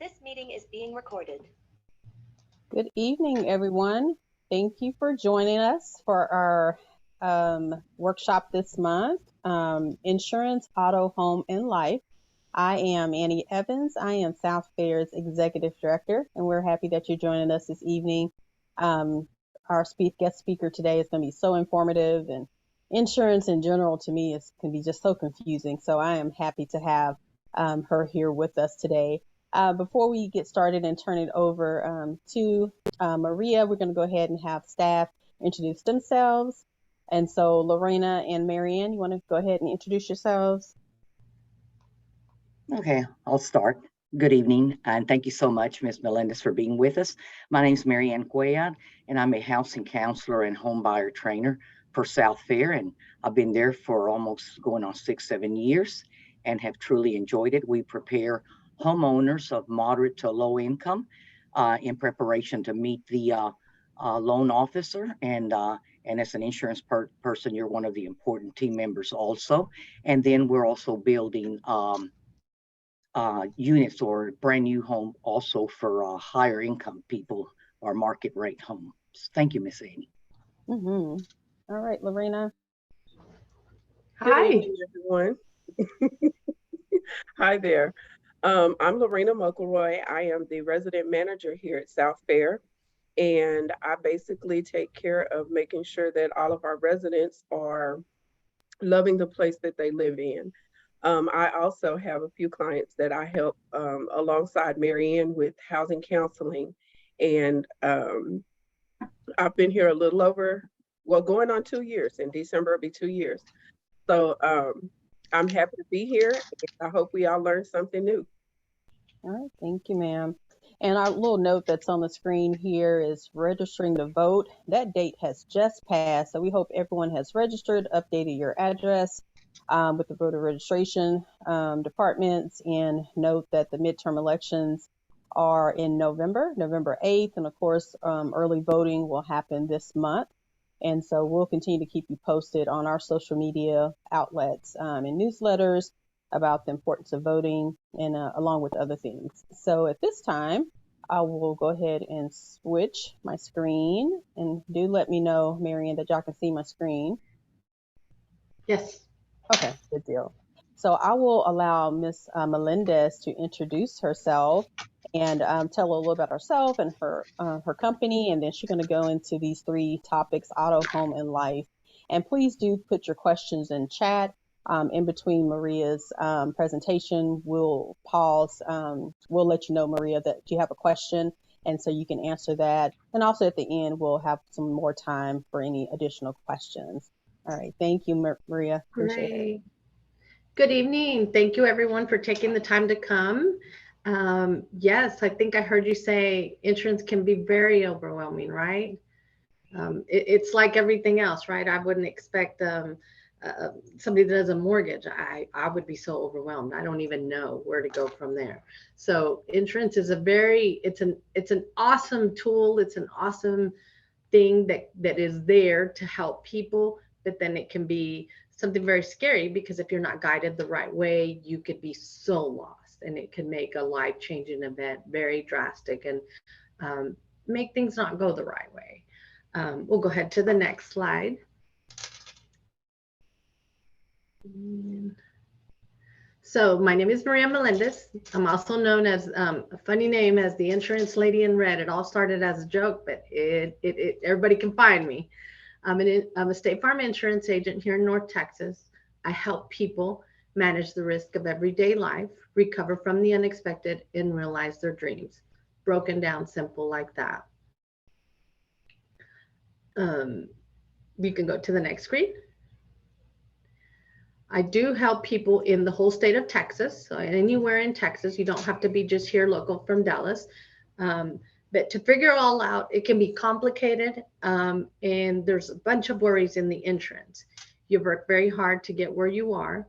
This meeting is being recorded. Good evening, everyone. Thank you for joining us for our workshop this month, Insurance, Auto, Home, and Life. I am Annie Evans. I am SouthFair's Executive Director, and we're happy that you're joining us this evening. Our guest speaker today is going to be so informative, and insurance in general to me can be just so confusing. So I am happy to have her here with us today. Before we get started and turn it over to Maria, we're going to go ahead and have staff introduce themselves. And so Lorena and Marianne, you want to go ahead and introduce yourselves? Okay, I'll start. Good evening, and thank you so much, Ms. Melendez, for being with us. My name is Marianne Cuellar, and I'm a housing counselor and home buyer trainer for SouthFair, and I've been there for almost going on 6-7 years and have truly enjoyed it. We prepare homeowners of moderate to low income in preparation to meet the loan officer, and as an insurance person, you're one of the important team members also. And then we're also building units or brand new home also for higher income people or market rate homes. Thank you, Miss Annie. All right, Lorena. Hi. Good evening, everyone. Hi there. I'm Lorena Muckleroy. I am the resident manager here at SouthFair, and I basically take care of making sure that all of our residents are loving the place that they live in. I also have a few clients that I help alongside Marianne with housing counseling, and I've been here a little over, going on 2 years. In December, it'll be 2 years. So I'm happy to be here. I hope we all learned something new. All right, thank you, ma'am. And our little note that's on the screen here is registering to vote. That date has just passed, so we hope everyone has registered, updated your address with the voter registration departments, and note that the midterm elections are in November 8th, and of course, early voting will happen this month. And so we'll continue to keep you posted on our social media outlets and newsletters about the importance of voting and along with other things. So at this time, I will go ahead and switch my screen, and do let me know, Marianne, that y'all can see my screen. Yes. Okay, good deal. So I will allow Ms. Melendez to introduce herself and tell a little about herself and her company, and then she's going to go into these 3 topics: auto, home, and life. And please do put your questions in chat. In between Maria's presentation, we'll pause. We'll let you know, Maria, that you have a question, and so you can answer that. And also at the end, we'll have some more time for any additional questions. All right, thank you, Maria. Appreciate it. Good evening. Thank you, everyone, for taking the time to come. Yes, I think I heard you say insurance can be very overwhelming, right? It's like everything else, right? I wouldn't expect somebody that does a mortgage. I would be so overwhelmed. I don't even know where to go from there. So insurance is it's an awesome tool. It's an awesome thing that is there to help people, but then it can be something very scary, because if you're not guided the right way, you could be so lost, and it can make a life-changing event very drastic and make things not go the right way. We'll go ahead to the next slide. So my name is Maria Melendez. I'm also known as a funny name as the Insurance Lady in Red. It all started as a joke, but everybody can find me. I'm a State Farm insurance agent here in North Texas. I help people manage the risk of everyday life, recover from the unexpected, and realize their dreams. Broken down simple like that. You can go to the next screen. I do help people in the whole state of Texas. So anywhere in Texas, you don't have to be just here local from Dallas. But to figure it all out, it can be complicated, and there's a bunch of worries in the insurance. You work very hard to get where you are.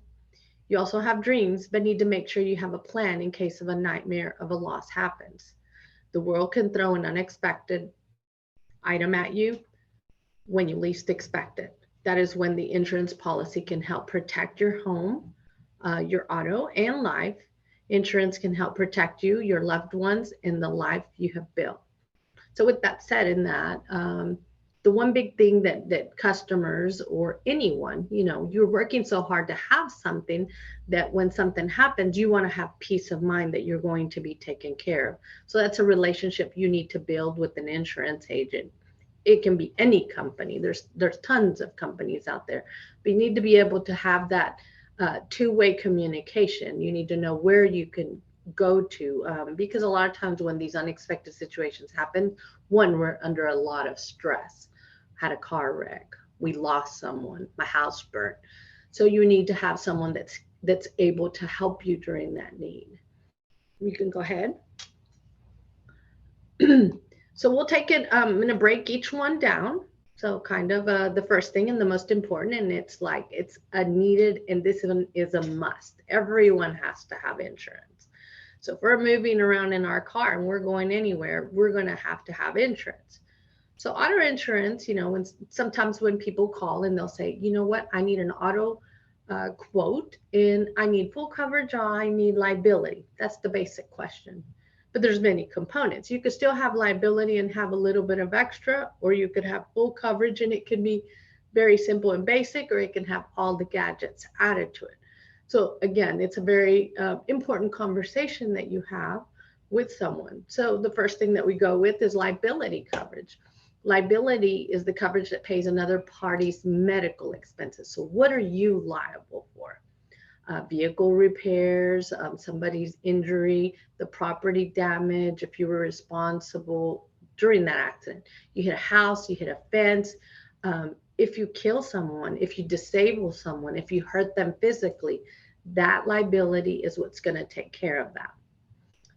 You also have dreams, but need to make sure you have a plan in case of a nightmare of a loss happens. The world can throw an unexpected item at you when you least expect it. That is when the insurance policy can help protect your home, your auto, and life, Insurance can help protect you, your loved ones, and the life you have built. So with that said, in that, the one big thing that customers or anyone, you're working so hard to have something that when something happens, you want to have peace of mind that you're going to be taken care of. So that's a relationship you need to build with an insurance agent. It can be any company. There's tons of companies out there, but you need to be able to have that two-way communication. You need to know where you can go to, because a lot of times when these unexpected situations happen, one, we're under a lot of stress. Had a car wreck, we lost someone, my house burnt. So you need to have someone that's able to help you during that need. You can go ahead. So we'll take it, I'm going to break each one down. So kind of the first thing and the most important, and it's a needed, and this one is a must. Everyone has to have insurance. So if we're moving around in our car and we're going anywhere, we're going to have insurance. So auto insurance, sometimes when people call and they'll say, you know what, I need an auto quote and I need full coverage, or I need liability. That's the basic question. But there's many components. You could still have liability and have a little bit of extra, or you could have full coverage and it can be very simple and basic, or it can have all the gadgets added to it. So again, it's a very important conversation that you have with someone. So the first thing that we go with is liability coverage. Liability is the coverage that pays another party's medical expenses. So what are you liable for? Vehicle repairs, somebody's injury, the property damage, if you were responsible during that accident. You hit a house, you hit a fence. If you kill someone, if you disable someone, if you hurt them physically, that liability is what's going to take care of that.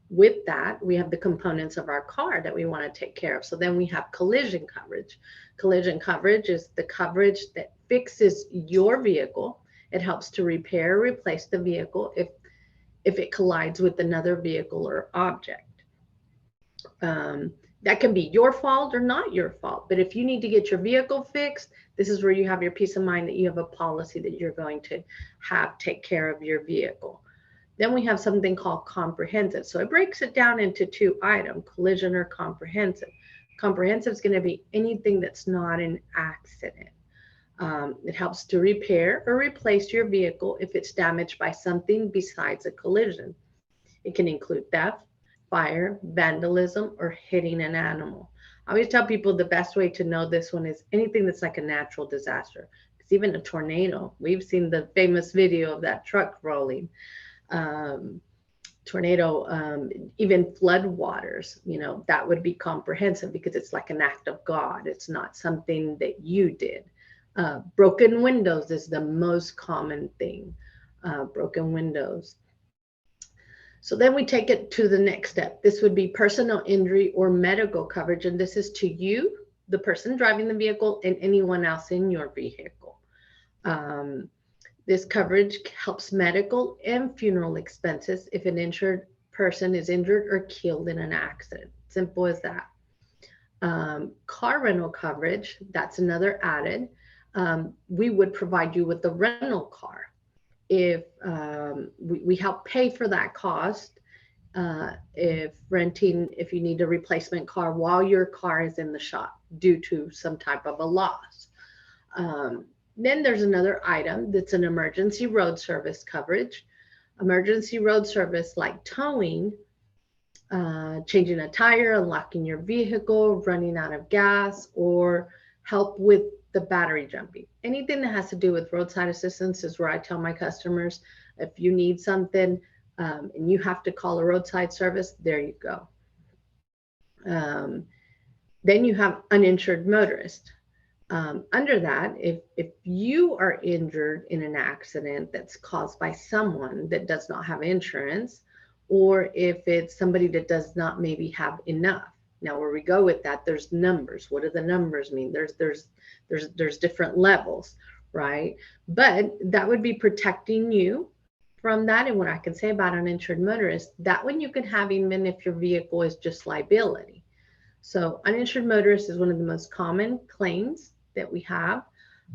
With that, we have the components of our car that we want to take care of. So then we have collision coverage. Collision coverage is the coverage that fixes your vehicle. It helps to repair or replace the vehicle if it collides with another vehicle or object. That can be your fault or not your fault. But if you need to get your vehicle fixed, this is where you have your peace of mind that you have a policy that you're going to have take care of your vehicle. Then we have something called comprehensive. So it breaks it down into two items, collision or comprehensive. Comprehensive is going to be anything that's not an accident. It helps to repair or replace your vehicle if it's damaged by something besides a collision. It can include theft, fire, vandalism, or hitting an animal. I always tell people the best way to know this one is anything that's like a natural disaster. Because even a tornado, we've seen the famous video of that truck rolling. Tornado, even flood waters, that would be comprehensive because it's like an act of God. It's not something that you did. Broken windows is the most common thing, broken windows. So then we take it to the next step. This would be personal injury or medical coverage. And this is to you, the person driving the vehicle, and anyone else in your vehicle. This coverage helps medical and funeral expenses if an insured person is injured or killed in an accident. Simple as that. Car rental coverage, that's another added. We would provide you with the rental car. If we help pay for that cost, if you need a replacement car while your car is in the shop due to some type of a loss. Then there's another item that's an emergency road service coverage. Emergency road service like towing, changing a tire, unlocking your vehicle, running out of gas, or help with the battery jumping. Anything that has to do with roadside assistance is where I tell my customers, if you need something and you have to call a roadside service, there you go. Then you have uninsured motorist. Under that, if you are injured in an accident that's caused by someone that does not have insurance, or if it's somebody that does not maybe have enough. Now, where we go with that, there's numbers. What do the numbers mean? There's different levels, right? But that would be protecting you from that. And what I can say about uninsured motorist, that one you can have even if your vehicle is just liability. So uninsured motorist is one of the most common claims that we have.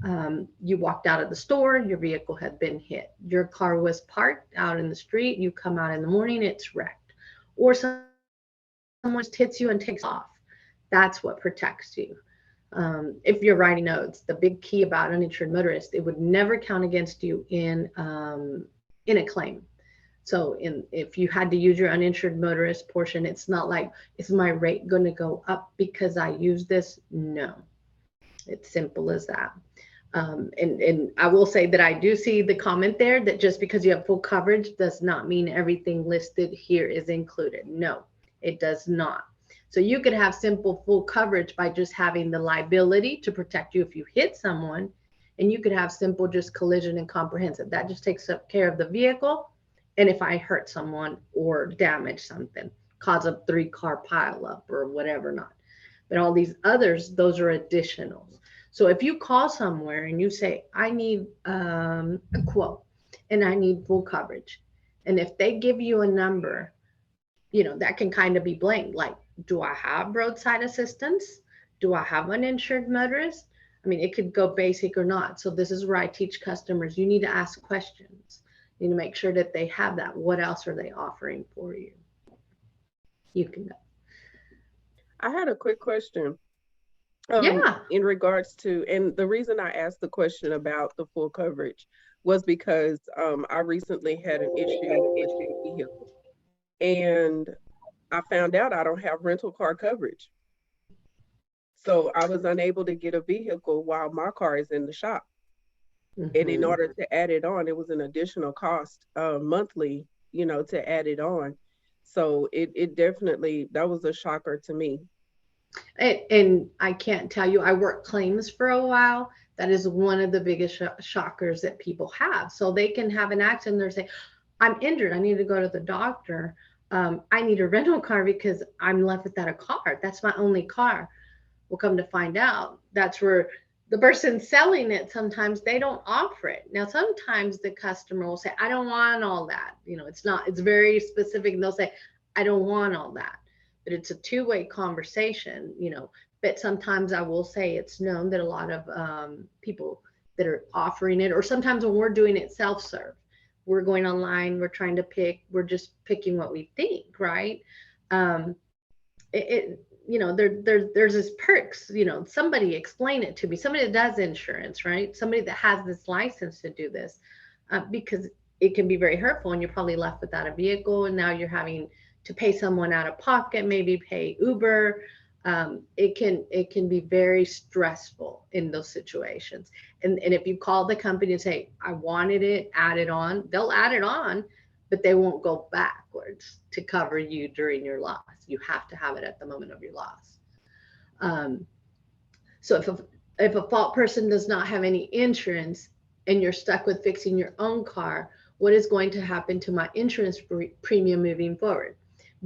You walked out of the store, your vehicle had been hit. Your car was parked out in the street. You come out in the morning, it's wrecked. Or someone just hits you and takes off. That's what protects you. If you're writing notes, the big key about uninsured motorist, it would never count against you in a claim. So if you had to use your uninsured motorist portion, it's not like, is my rate going to go up because I use this? No, it's simple as that. And I will say that I do see the comment there that just because you have full coverage does not mean everything listed here is included. No, it does not. So you could have simple full coverage by just having the liability to protect you if you hit someone, and you could have simple just collision and comprehensive. That just takes care of the vehicle. And if I hurt someone or damage something, cause a 3-car pileup or whatever not. But all these others, those are additionals. So if you call somewhere and you say, I need a quote and I need full coverage, and if they give you a number, that can kind of be blank. Like, do I have roadside assistance? Do I have uninsured motorist? I mean, it could go basic or not. So this is where I teach customers, you need to ask questions. You need to make sure that they have that. What else are they offering for you? You can go. I had a quick question. Yeah. In regards to, and the reason I asked the question about the full coverage was because I recently had an issue with a vehicle, and I found out I don't have rental car coverage. So I was unable to get a vehicle while my car is in the shop. And in order to add it on, it was an additional cost monthly, to add it on. So it definitely, that was a shocker to me. And I can't tell you, I worked claims for a while. That is one of the biggest shockers that people have. So they can have an accident. They're saying, I'm injured. I need to go to the doctor. I need a rental car because I'm left without a car. That's my only car. We'll come to find out. That's where the person selling it, sometimes they don't offer it. Now, sometimes the customer will say, I don't want all that. It's very specific. And they'll say, I don't want all that. But it's a two-way conversation, but sometimes I will say it's known that a lot of people that are offering it, or sometimes when we're doing it self-serve, we're going online, we're just picking what we think, right? There's this perks, somebody explain it to me, somebody that does insurance, right? Somebody that has this license to do this, because it can be very hurtful, and you're probably left without a vehicle, and now you're having to pay someone out of pocket, maybe pay Uber. It can be very stressful in those situations. And if you call the company and say, I wanted it added on, they'll add it on, but they won't go backwards to cover you during your loss. You have to have it at the moment of your loss. So if a fault person does not have any insurance and you're stuck with fixing your own car, what is going to happen to my insurance premium moving forward?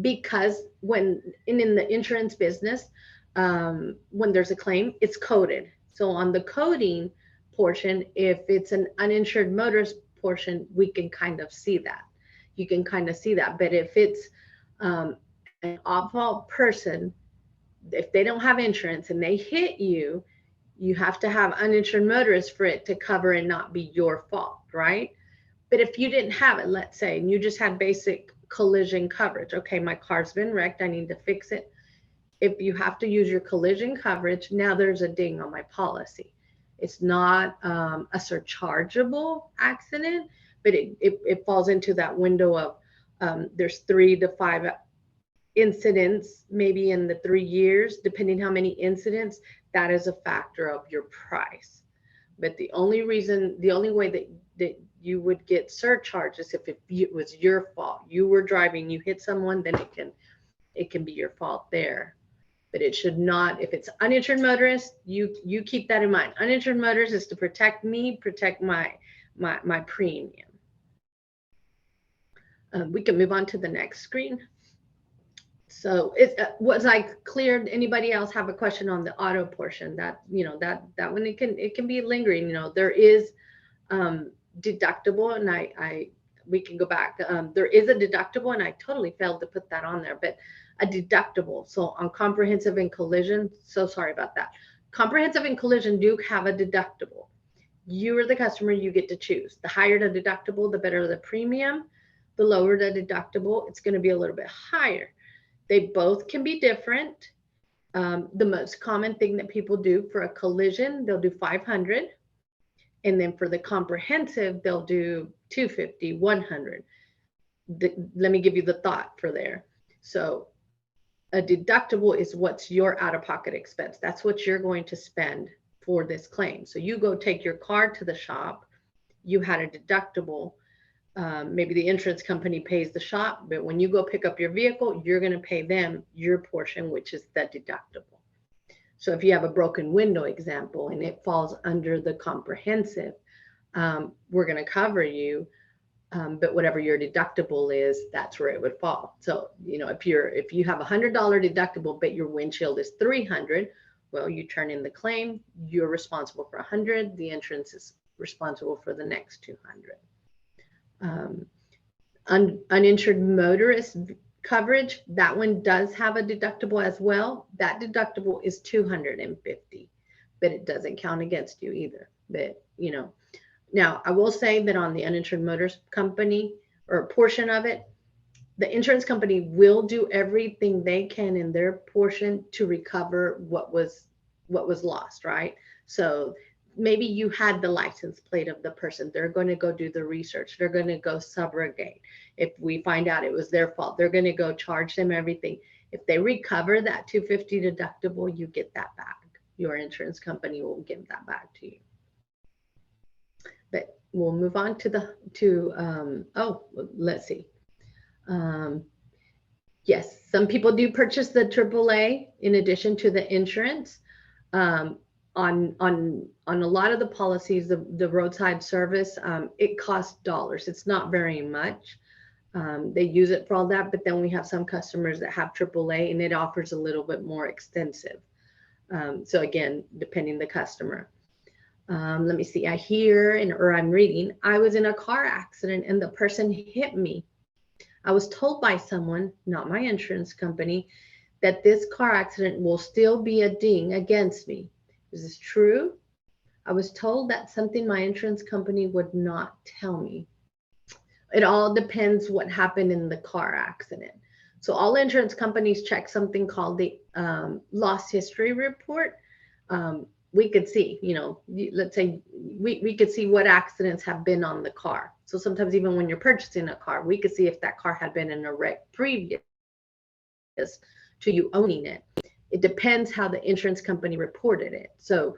Because in the insurance business, when there's a claim, it's coded. So on the coding portion, if it's an uninsured motorist portion, we can kind of see that. You can kind of see that. But if it's an off-fault person, if they don't have insurance and they hit you, you have to have uninsured motorists for it to cover and not be your fault, right? But if you didn't have it, let's say, and you just had basic collision coverage, okay, my car's been wrecked, I need to fix it. If you have to use your collision coverage, now there's a ding on my policy. It's not a surchargeable accident, but it falls into that window of there's 3 to 5 incidents, maybe in the 3 years, depending how many incidents, that is a factor of your price. But the only way that you would get surcharges if it was your fault. You were driving, you hit someone, then it can be your fault there. But it should not, if it's uninsured motorist, you keep that in mind. Uninsured motorist is to protect me, protect my premium. We can move on to the next screen. So was I clear? Anybody else have a question on the auto portion? That that one, it can be lingering. There is deductible, and we can go back. There is a deductible, and I totally failed to put that on there, but a deductible. So on comprehensive and collision, so sorry about that. Comprehensive and collision do have a deductible. You are the customer, you get to choose. The higher the deductible, the better the premium. The lower the deductible, it's going to be a little bit higher. They both can be different. The most common thing that people do for a collision, they'll do 500. And then for the comprehensive, they'll do 250, 100. Let me give you the thought for there. So a deductible is what's your out-of-pocket expense. That's what you're going to spend for this claim. So you go take your car to the shop, you had a deductible. Maybe the insurance company pays the shop, but when you go pick up your vehicle, you're going to pay them your portion, which is the deductible. So if you have a broken window example and it falls under the comprehensive, we're going to cover you. But whatever your deductible is, that's where it would fall. So, if you have $100 deductible, but your windshield is $300, well, you turn in the claim, you're responsible for $100. The insurance is responsible for the next $200. Uninsured motorist coverage, that one does have a deductible as well. That deductible is $250, but it doesn't count against you either. But, now I will say that on the uninsured motorist company or portion of it, the insurance company will do everything they can in their portion to recover what was lost, right? So maybe you had the license plate of the person. They're going to go do the research. They're going to go subrogate. If we find out it was their fault, they're going to go charge them everything. If they recover that $250 deductible, you get that back. Your insurance company will give that back to you. But we'll move on let's see. Yes, some people do purchase the AAA in addition to the insurance. On a lot of the policies, the roadside service, it costs dollars. It's not very much. They use it for all that, but then we have some customers that have AAA and it offers a little bit more extensive. So again, depending the customer. Let me see, I'm reading, I was in a car accident and the person hit me. I was told by someone, not my insurance company, that this car accident will still be a ding against me. Is this true? I was told that something my insurance company would not tell me. It all depends what happened in the car accident. So all insurance companies check something called the loss history report. We could see, let's say we could see what accidents have been on the car. So sometimes even when you're purchasing a car, we could see if that car had been in a wreck previous to you owning it. It depends how the insurance company reported it. So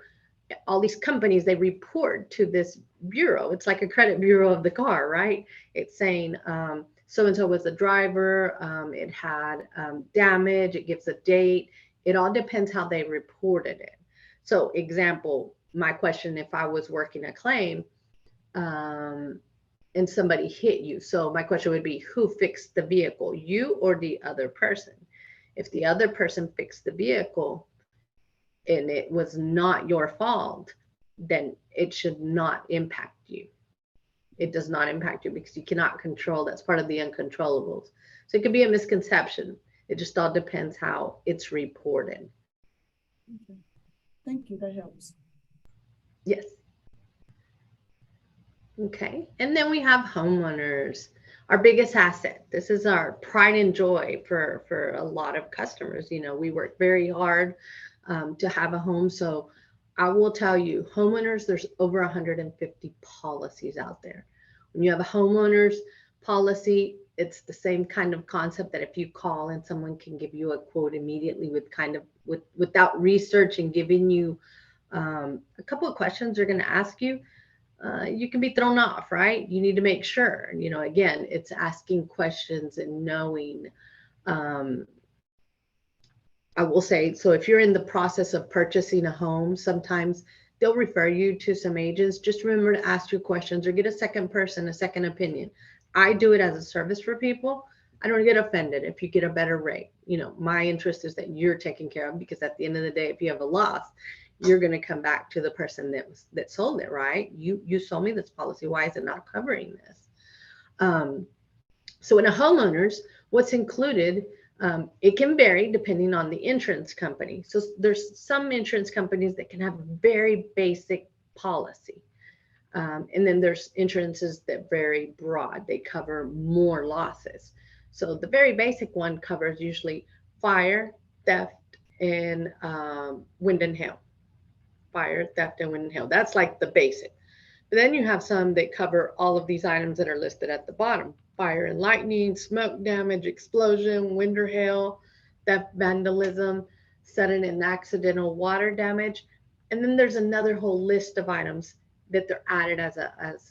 all these companies, they report to this bureau. It's like a credit bureau of the car, right? It's saying so-and-so was the driver, it had damage, it gives a date. It all depends how they reported it. So example, my question, if I was working a claim and somebody hit you. So my question would be, who fixed the vehicle, you or the other person? If the other person fixed the vehicle and it was not your fault, then it should not impact you. It does not impact you because you cannot control. That's part of the uncontrollables. So it could be a misconception. It just all depends how it's reported. Okay. Thank you. That helps. Yes. Okay. And then we have homeowners, our biggest asset. This is our pride and joy for a lot of customers. We work very hard to have a home. So I will tell you, homeowners, there's over 150 policies out there. When you have a homeowner's policy, it's the same kind of concept that if you call and someone can give you a quote immediately without research and giving you a couple of questions they're going to ask you, you can be thrown off, right? You need to make sure, again, it's asking questions and knowing. I will say, so if you're in the process of purchasing a home, sometimes they'll refer you to some agents. Just remember to ask your questions or get a second person, a second opinion. I do it as a service for people. I don't get offended if you get a better rate. My interest is that you're taken care of, because at the end of the day, if you have a loss, you're going to come back to the person that sold it, right? You sold me this policy. Why is it not covering this? So in a homeowner's, what's included, it can vary depending on the insurance company. So there's some insurance companies that can have a very basic policy. And then there's insurances that vary broad. They cover more losses. So the very basic one covers usually fire, theft, and wind and hail. Fire, theft, and wind and hail. That's like the basic. But then you have some that cover all of these items that are listed at the bottom. Fire and lightning, smoke damage, explosion, wind or hail, theft, vandalism, sudden and accidental water damage. And then there's another whole list of items that they're added as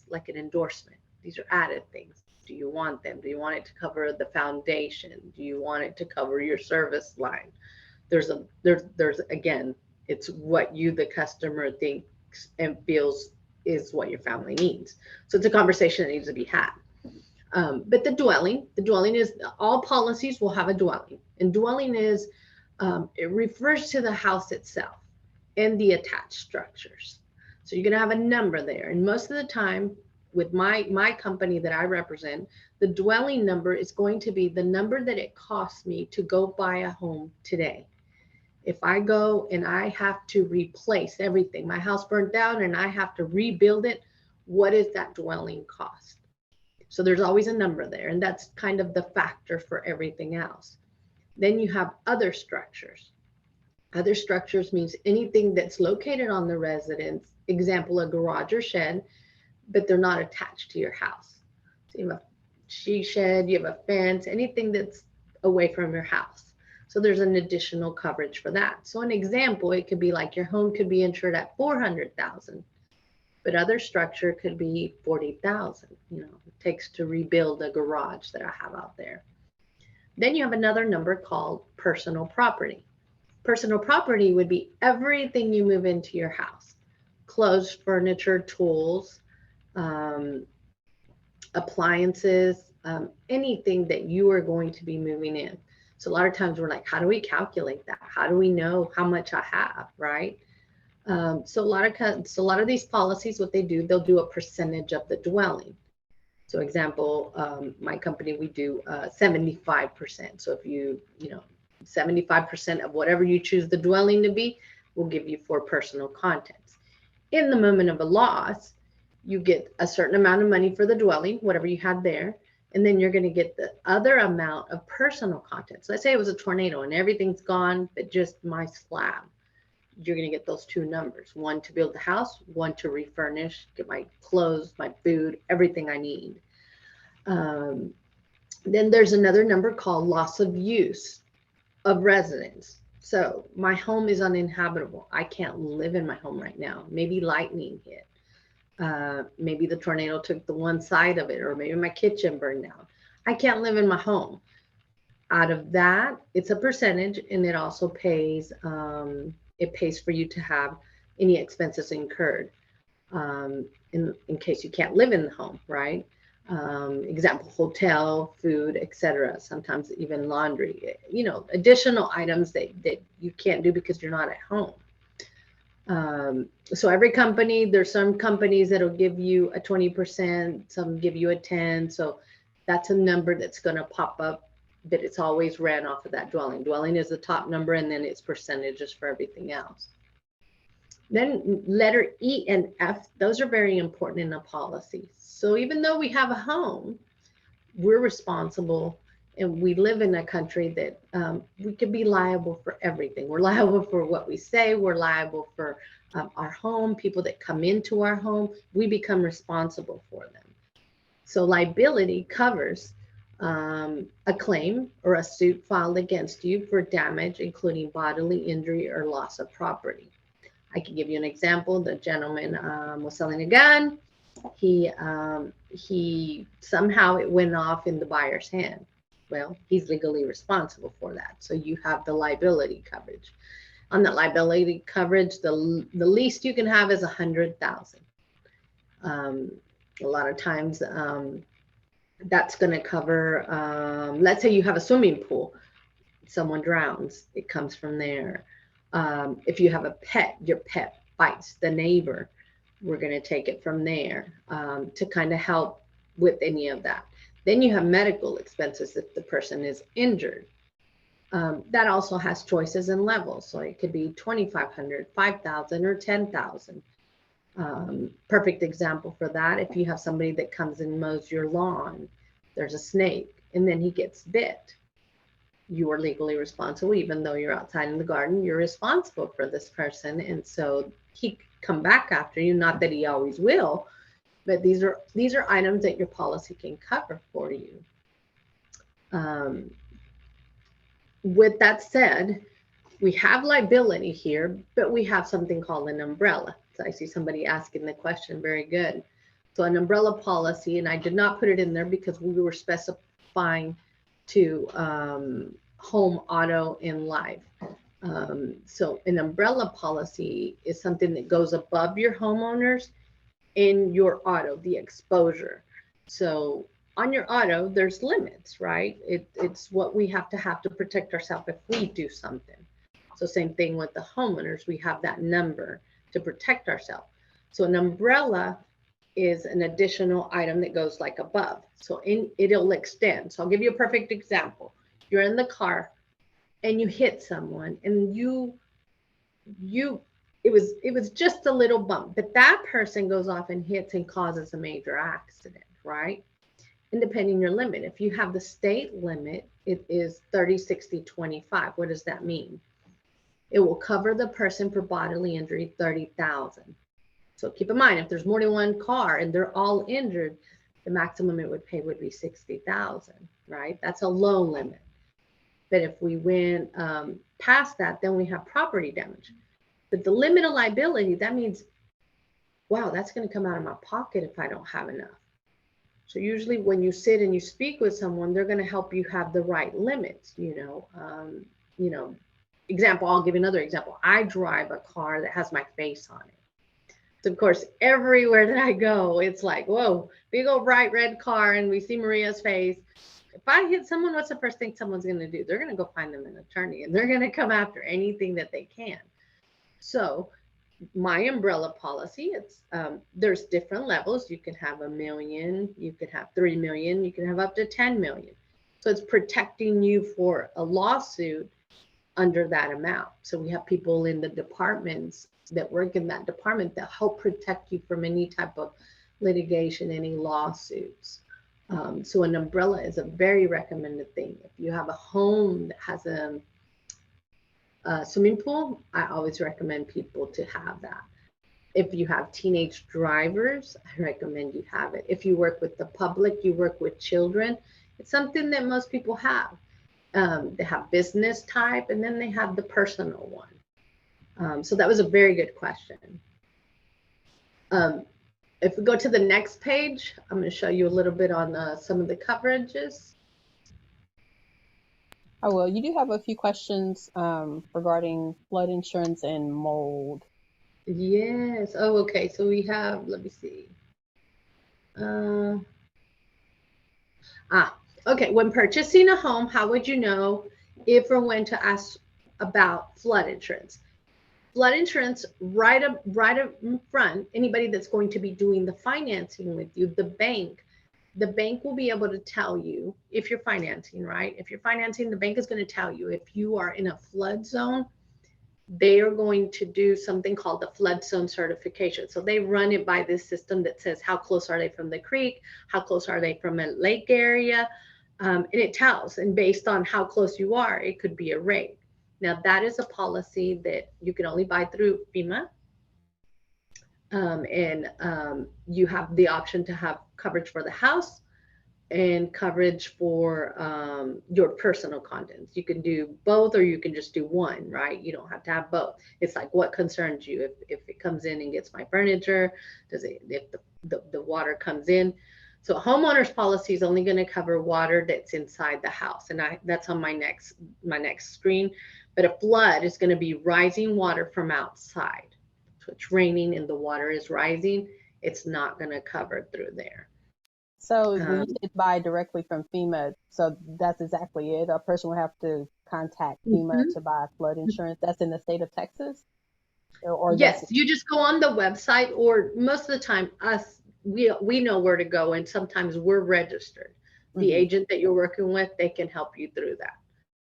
like an endorsement. These are added things. Do you want them? Do you want it to cover the foundation? Do you want it to cover your service line? There's again, it's what you, the customer, thinks and feels is what your family needs. So it's a conversation that needs to be had. But the dwelling is, all policies will have a dwelling, and dwelling is, it refers to the house itself and the attached structures. So you're going to have a number there. And most of the time with my company that I represent, the dwelling number is going to be the number that it costs me to go buy a home today. If I go and I have to replace everything, my house burnt down and I have to rebuild it, what is that dwelling cost? So there's always a number there, and that's kind of the factor for everything else. Then you have other structures. Other structures means anything that's located on the residence, example, a garage or shed, but they're not attached to your house. So you have a she shed, you have a fence, anything that's away from your house. So there's an additional coverage for that. So an example, it could be like your home could be insured at $400,000, but other structure could be $40,000. You know, it takes to rebuild a garage that I have out there. Then you have another number called personal property. Personal property would be everything you move into your house: clothes, furniture, tools, appliances, anything that you are going to be moving in. So a lot of times we're like, how do we calculate that? How do we know how much I have, right? So a lot of these policies, what they do, they'll do a percentage of the dwelling. So example, my company, we do 75%. So if you 75% of whatever you choose the dwelling to be, will give you for personal contents. In the moment of a loss, you get a certain amount of money for the dwelling, whatever you had there, and then you're going to get the other amount of personal contents. So let's say it was a tornado and everything's gone, but just my slab. You're going to get those two numbers: one to build the house, one to refurnish, get my clothes, my food, everything I need. Then there's another number called loss of use of residence. So my home is uninhabitable. I can't live in my home right now. Maybe lightning hit. Maybe the tornado took the one side of it, or maybe my kitchen burned down. I can't live in my home. Out of that, it's a percentage, and it also pays, it pays for you to have any expenses incurred in case you can't live in the home, right? Example, hotel, food, etc. Sometimes even laundry, additional items that you can't do because you're not at home. So every company, there's some companies that'll give you a 20%, some give you a 10. So that's a number that's going to pop up, but it's always ran off of that dwelling. Dwelling is the top number, and then it's percentages for everything else. Then letter E and F, those are very important in a policy. So even though we have a home, we're responsible, and we live in a country that we could be liable for everything. We're liable for what we say. We're liable for our home, people that come into our home. We become responsible for them. So liability covers a claim or a suit filed against you for damage, including bodily injury or loss of property. I can give you an example. The gentleman was selling a gun. He somehow it went off in the buyer's hand. Well, he's legally responsible for that. So you have the liability coverage. On that liability coverage, the least you can have is $100,000. A lot of times that's going to cover, let's say you have a swimming pool, someone drowns, it comes from there. If you have a pet, your pet bites the neighbor, we're going to take it from there to kind of help with any of that. Then you have medical expenses if the person is injured. That also has choices and levels. So it could be $2,500, $5,000, or $10,000. Perfect example for that, if you have somebody that comes and mows your lawn, there's a snake, and then he gets bit. You are legally responsible, even though you're outside in the garden, you're responsible for this person. And so he could come back after you, not that he always will, but these are items that your policy can cover for you. With that said, we have liability here, but we have something called an umbrella. So I see somebody asking the question, very good. So an umbrella policy, and I did not put it in there because we were specifying to home, auto, and life. So an umbrella policy is something that goes above your homeowners in your auto, the exposure. So on your auto, there's limits, right? It's what we have to protect ourselves if we do something. So same thing with the homeowners, we have that number to protect ourselves. So an umbrella is an additional item that goes like above. So it'll extend. So I'll give you a perfect example. You're in the car and you hit someone, and it was just a little bump, but that person goes off and hits and causes a major accident, right? And depending on your limit, if you have the state limit, it is 30, 60, 25. What does that mean? It will cover the person for bodily injury, 30,000. So keep in mind, if there's more than one car and they're all injured, the maximum it would pay would be 60,000, right? That's a low limit. But if we went past that, then we have property damage. But the limit of liability, that means, wow, that's going to come out of my pocket if I don't have enough. So usually when you sit and you speak with someone, they're going to help you have the right limits, example, I'll give you another example. I drive a car that has my face on it. So of course, everywhere that I go, it's like, whoa, big old bright red car, and we see Maria's face. If I hit someone, what's the first thing someone's going to do? They're going to go find them an attorney, and they're going to come after anything that they can. So my umbrella policy, it's there's different levels. You can have $1 million, you can have 3 million, you can have up to 10 million. So it's protecting you for a lawsuit under that amount. So we have people in the departments that work in that department that help protect you from any type of litigation, any lawsuits. So an umbrella is a very recommended thing. If you have a home that has a swimming pool, I always recommend people to have that. If you have teenage drivers, I recommend you have it. If you work with the public, you work with children, it's something that most people have. They have business type, and then they have the personal one. So that was a very good question. If we go to the next page, I'm going to show you a little bit on some of the coverages. Oh, well, you do have a few questions regarding flood insurance and mold. Yes. Oh, okay. So we have, let me see. Okay. When purchasing a home, how would you know if or when to ask about flood insurance? Flood insurance, right up in front, anybody that's going to be doing the financing with you, the bank will be able to tell you if you're financing, right? If you're financing, the bank is going to tell you if you are in a flood zone, they are going to do something called the flood zone certification. So they run it by this system that says how close are they from the creek, how close are they from a lake area, and it tells, and based on how close you are, it could be a rate. Now that is a policy that you can only buy through FEMA. You have the option to have coverage for the house and coverage for your personal contents. You can do both, or you can just do one, right? You don't have to have both. It's like what concerns you. If it comes in and gets my furniture, if the water comes in. So a homeowner's policy is only going to cover water that's inside the house, and that's on my next screen. But a flood is going to be rising water from outside. So it's raining and the water is rising. It's not going to cover through there. So when you said buy directly from FEMA, so that's exactly it. A person will have to contact FEMA to buy flood insurance. That's in the state of Texas? Or yes, you just go on the website, or most of the time we know where to go, and sometimes we're registered. The agent that you're working with, they can help you through that.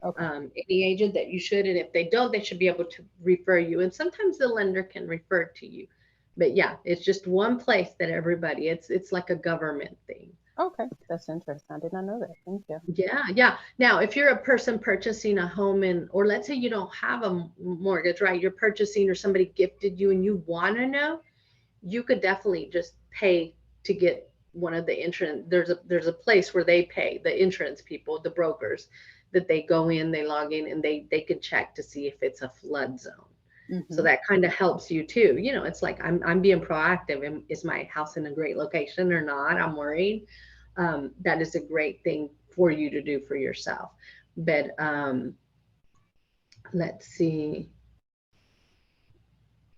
Okay. Any agent that you should, and if they don't, they should be able to refer you. And sometimes the lender can refer to you. But yeah, it's just one place that everybody, it's like a government thing. Okay, that's interesting. I did not know that. Thank you. Yeah, yeah. Now, if you're a person purchasing a home or let's say you don't have a mortgage, right? You're purchasing or somebody gifted you and you want to know, you could definitely just pay to get one of the insurance. There's a place where they pay the insurance people, the brokers, that they go in, they log in, and they can check to see if it's a flood zone. So that kind of helps you too. You know, it's like I'm being proactive. And is my house in a great location or not? I'm worried. That is a great thing for you to do for yourself. But let's see.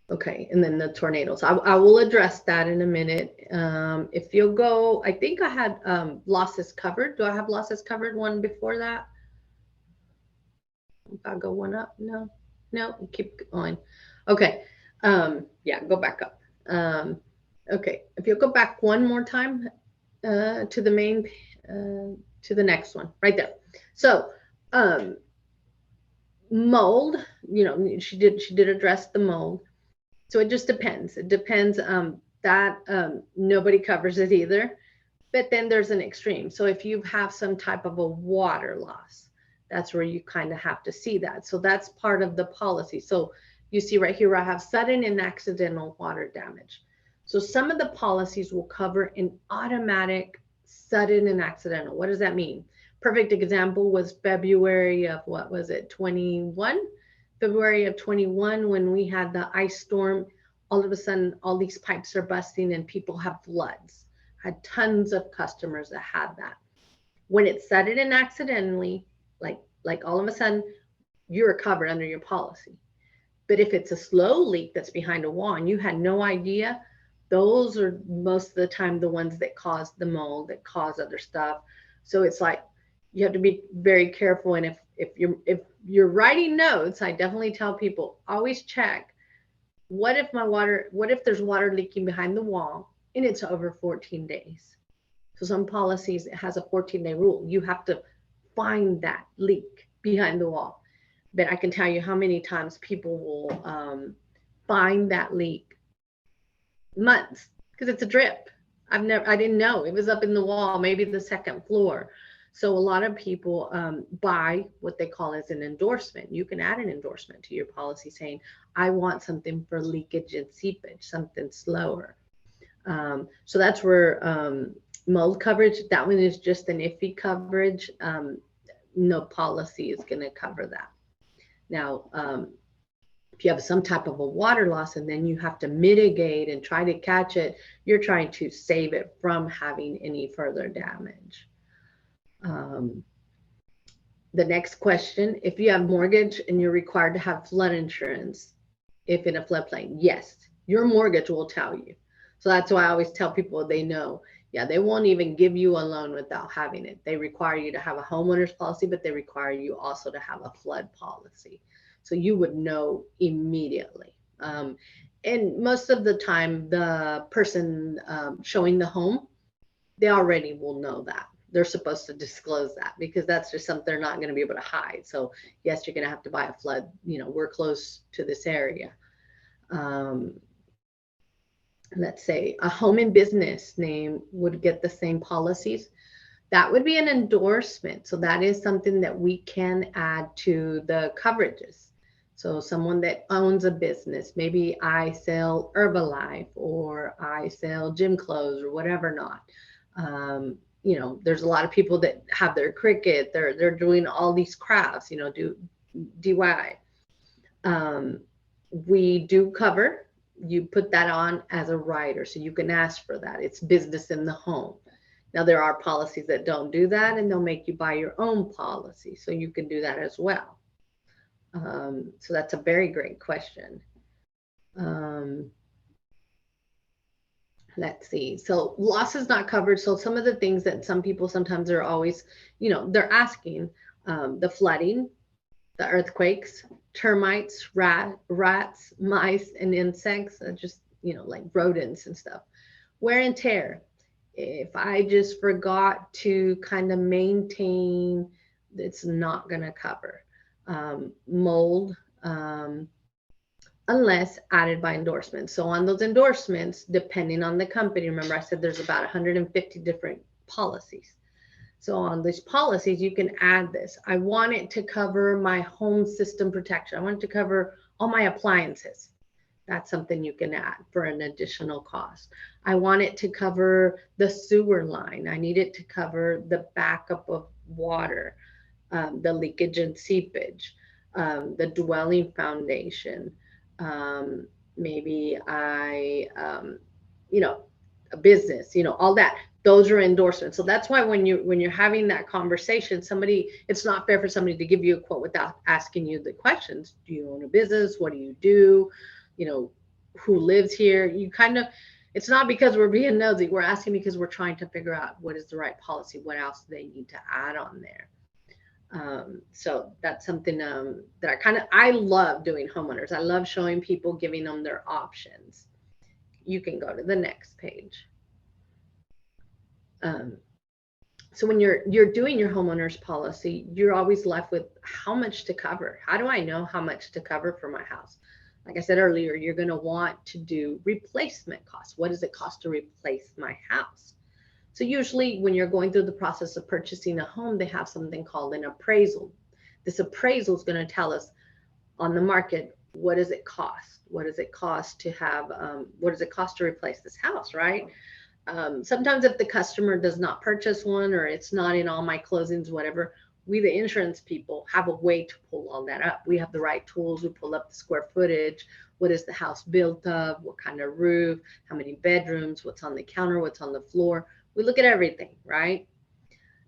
Okay, and then the tornadoes. I will address that in a minute. If you'll go, I think I had losses covered. Do I have losses covered one before that? If I go one up, no, keep going. Okay, yeah, go back up. Okay, if you'll go back one more time to the main, to the next one, right there. So, mold, you know, she did address the mold. So it just depends. It depends that nobody covers it either. But then there's an extreme. So if you have some type of a water loss, that's where you kind of have to see that. So that's part of the policy. So you see right here, I have sudden and accidental water damage. So some of the policies will cover an automatic sudden and accidental. What does that mean? Perfect example was February of, what was it, 21? February of 21, when we had the ice storm, all of a sudden, all these pipes are busting and people have floods. Had tons of customers that had that. When it's sudden and accidentally, like all of a sudden, you're covered under your policy. But if it's a slow leak that's behind a wall and you had no idea, those are most of the time the ones that cause the mold, that cause other stuff. So it's like you have to be very careful. And if you're writing notes, I definitely tell people always check. What if there's water leaking behind the wall and it's over 14 days? So some policies, it has a 14-day rule. You have to find that leak behind the wall. But I can tell you how many times people will find that leak months because it's a drip. I didn't know it was up in the wall, maybe the second floor. So a lot of people buy what they call as an endorsement. You can add an endorsement to your policy saying, I want something for leakage and seepage, something slower. So that's where mold coverage, that one is just an iffy coverage. No policy is going to cover that. Now, if you have some type of a water loss and then you have to mitigate and try to catch it, you're trying to save it from having any further damage. The next question, if you have mortgage and you're required to have flood insurance, if in a floodplain, yes, your mortgage will tell you. So that's why I always tell people they know, yeah, they won't even give you a loan without having it. They require you to have a homeowner's policy, but they require you also to have a flood policy. So you would know immediately. And most of the time, the person showing the home, they already will know that. They're supposed to disclose that because that's just something they're not going to be able to hide. So yes, you're going to have to buy a flood, you know, we're close to this area. Let's say a home and business name would get the same policies. That would be an endorsement. So that is something that we can add to the coverages. So someone that owns a business, maybe I sell Herbalife or I sell gym clothes or whatever not. You know, there's a lot of people that have their Cricut, they're doing all these crafts, you know, do DIY. We do cover, you put that on as a rider, so you can ask for that. It's business in the home. Now there are policies that don't do that and they'll make you buy your own policy. So you can do that as well. So that's a very great question. Let's see. So loss is not covered. So some of the things that some people sometimes are always, you know, they're asking, the flooding, the earthquakes, termites, rats, mice, and insects, just, you know, like rodents and stuff. Wear and tear. If I just forgot to kind of maintain, it's not going to cover. Mold, unless added by endorsement. So on those endorsements, depending on the company, remember I said there's about 150 different policies. So on these policies, you can add this. I want it to cover my home system protection. I want it to cover all my appliances. That's something you can add for an additional cost. I want it to cover the sewer line. I need it to cover the backup of water, the leakage and seepage, the dwelling foundation. Maybe you know, a business, all that. Those are endorsements. So that's why when you're having that conversation, it's not fair for somebody to give you a quote without asking you the questions. Do you own a business? What do you do? Who lives here? It's not because we're being nosy. We're asking because we're trying to figure out what is the right policy. What else do they need to add on there? So that's something that I love doing homeowners. I love showing people, giving them their options. You can go to the next page. So when you're doing your homeowners policy, you're always left with how much to cover. How do I know how much to cover for my house? Like I said earlier, you're going to want to do replacement costs. What does it cost to replace my house? So usually when you're going through the process of purchasing a home, they have something called an appraisal. This appraisal is going to tell us on the market, what does it cost? What does it cost to have, what does it cost to replace this house, right? Sometimes if the customer does not purchase one, or it's not in all my closings, whatever, we, the insurance people, have a way to pull all that up. We have the right tools. We pull up the square footage. What is the house built of? What kind of roof? How many bedrooms? What's on the counter? What's on the floor? We look at everything, right?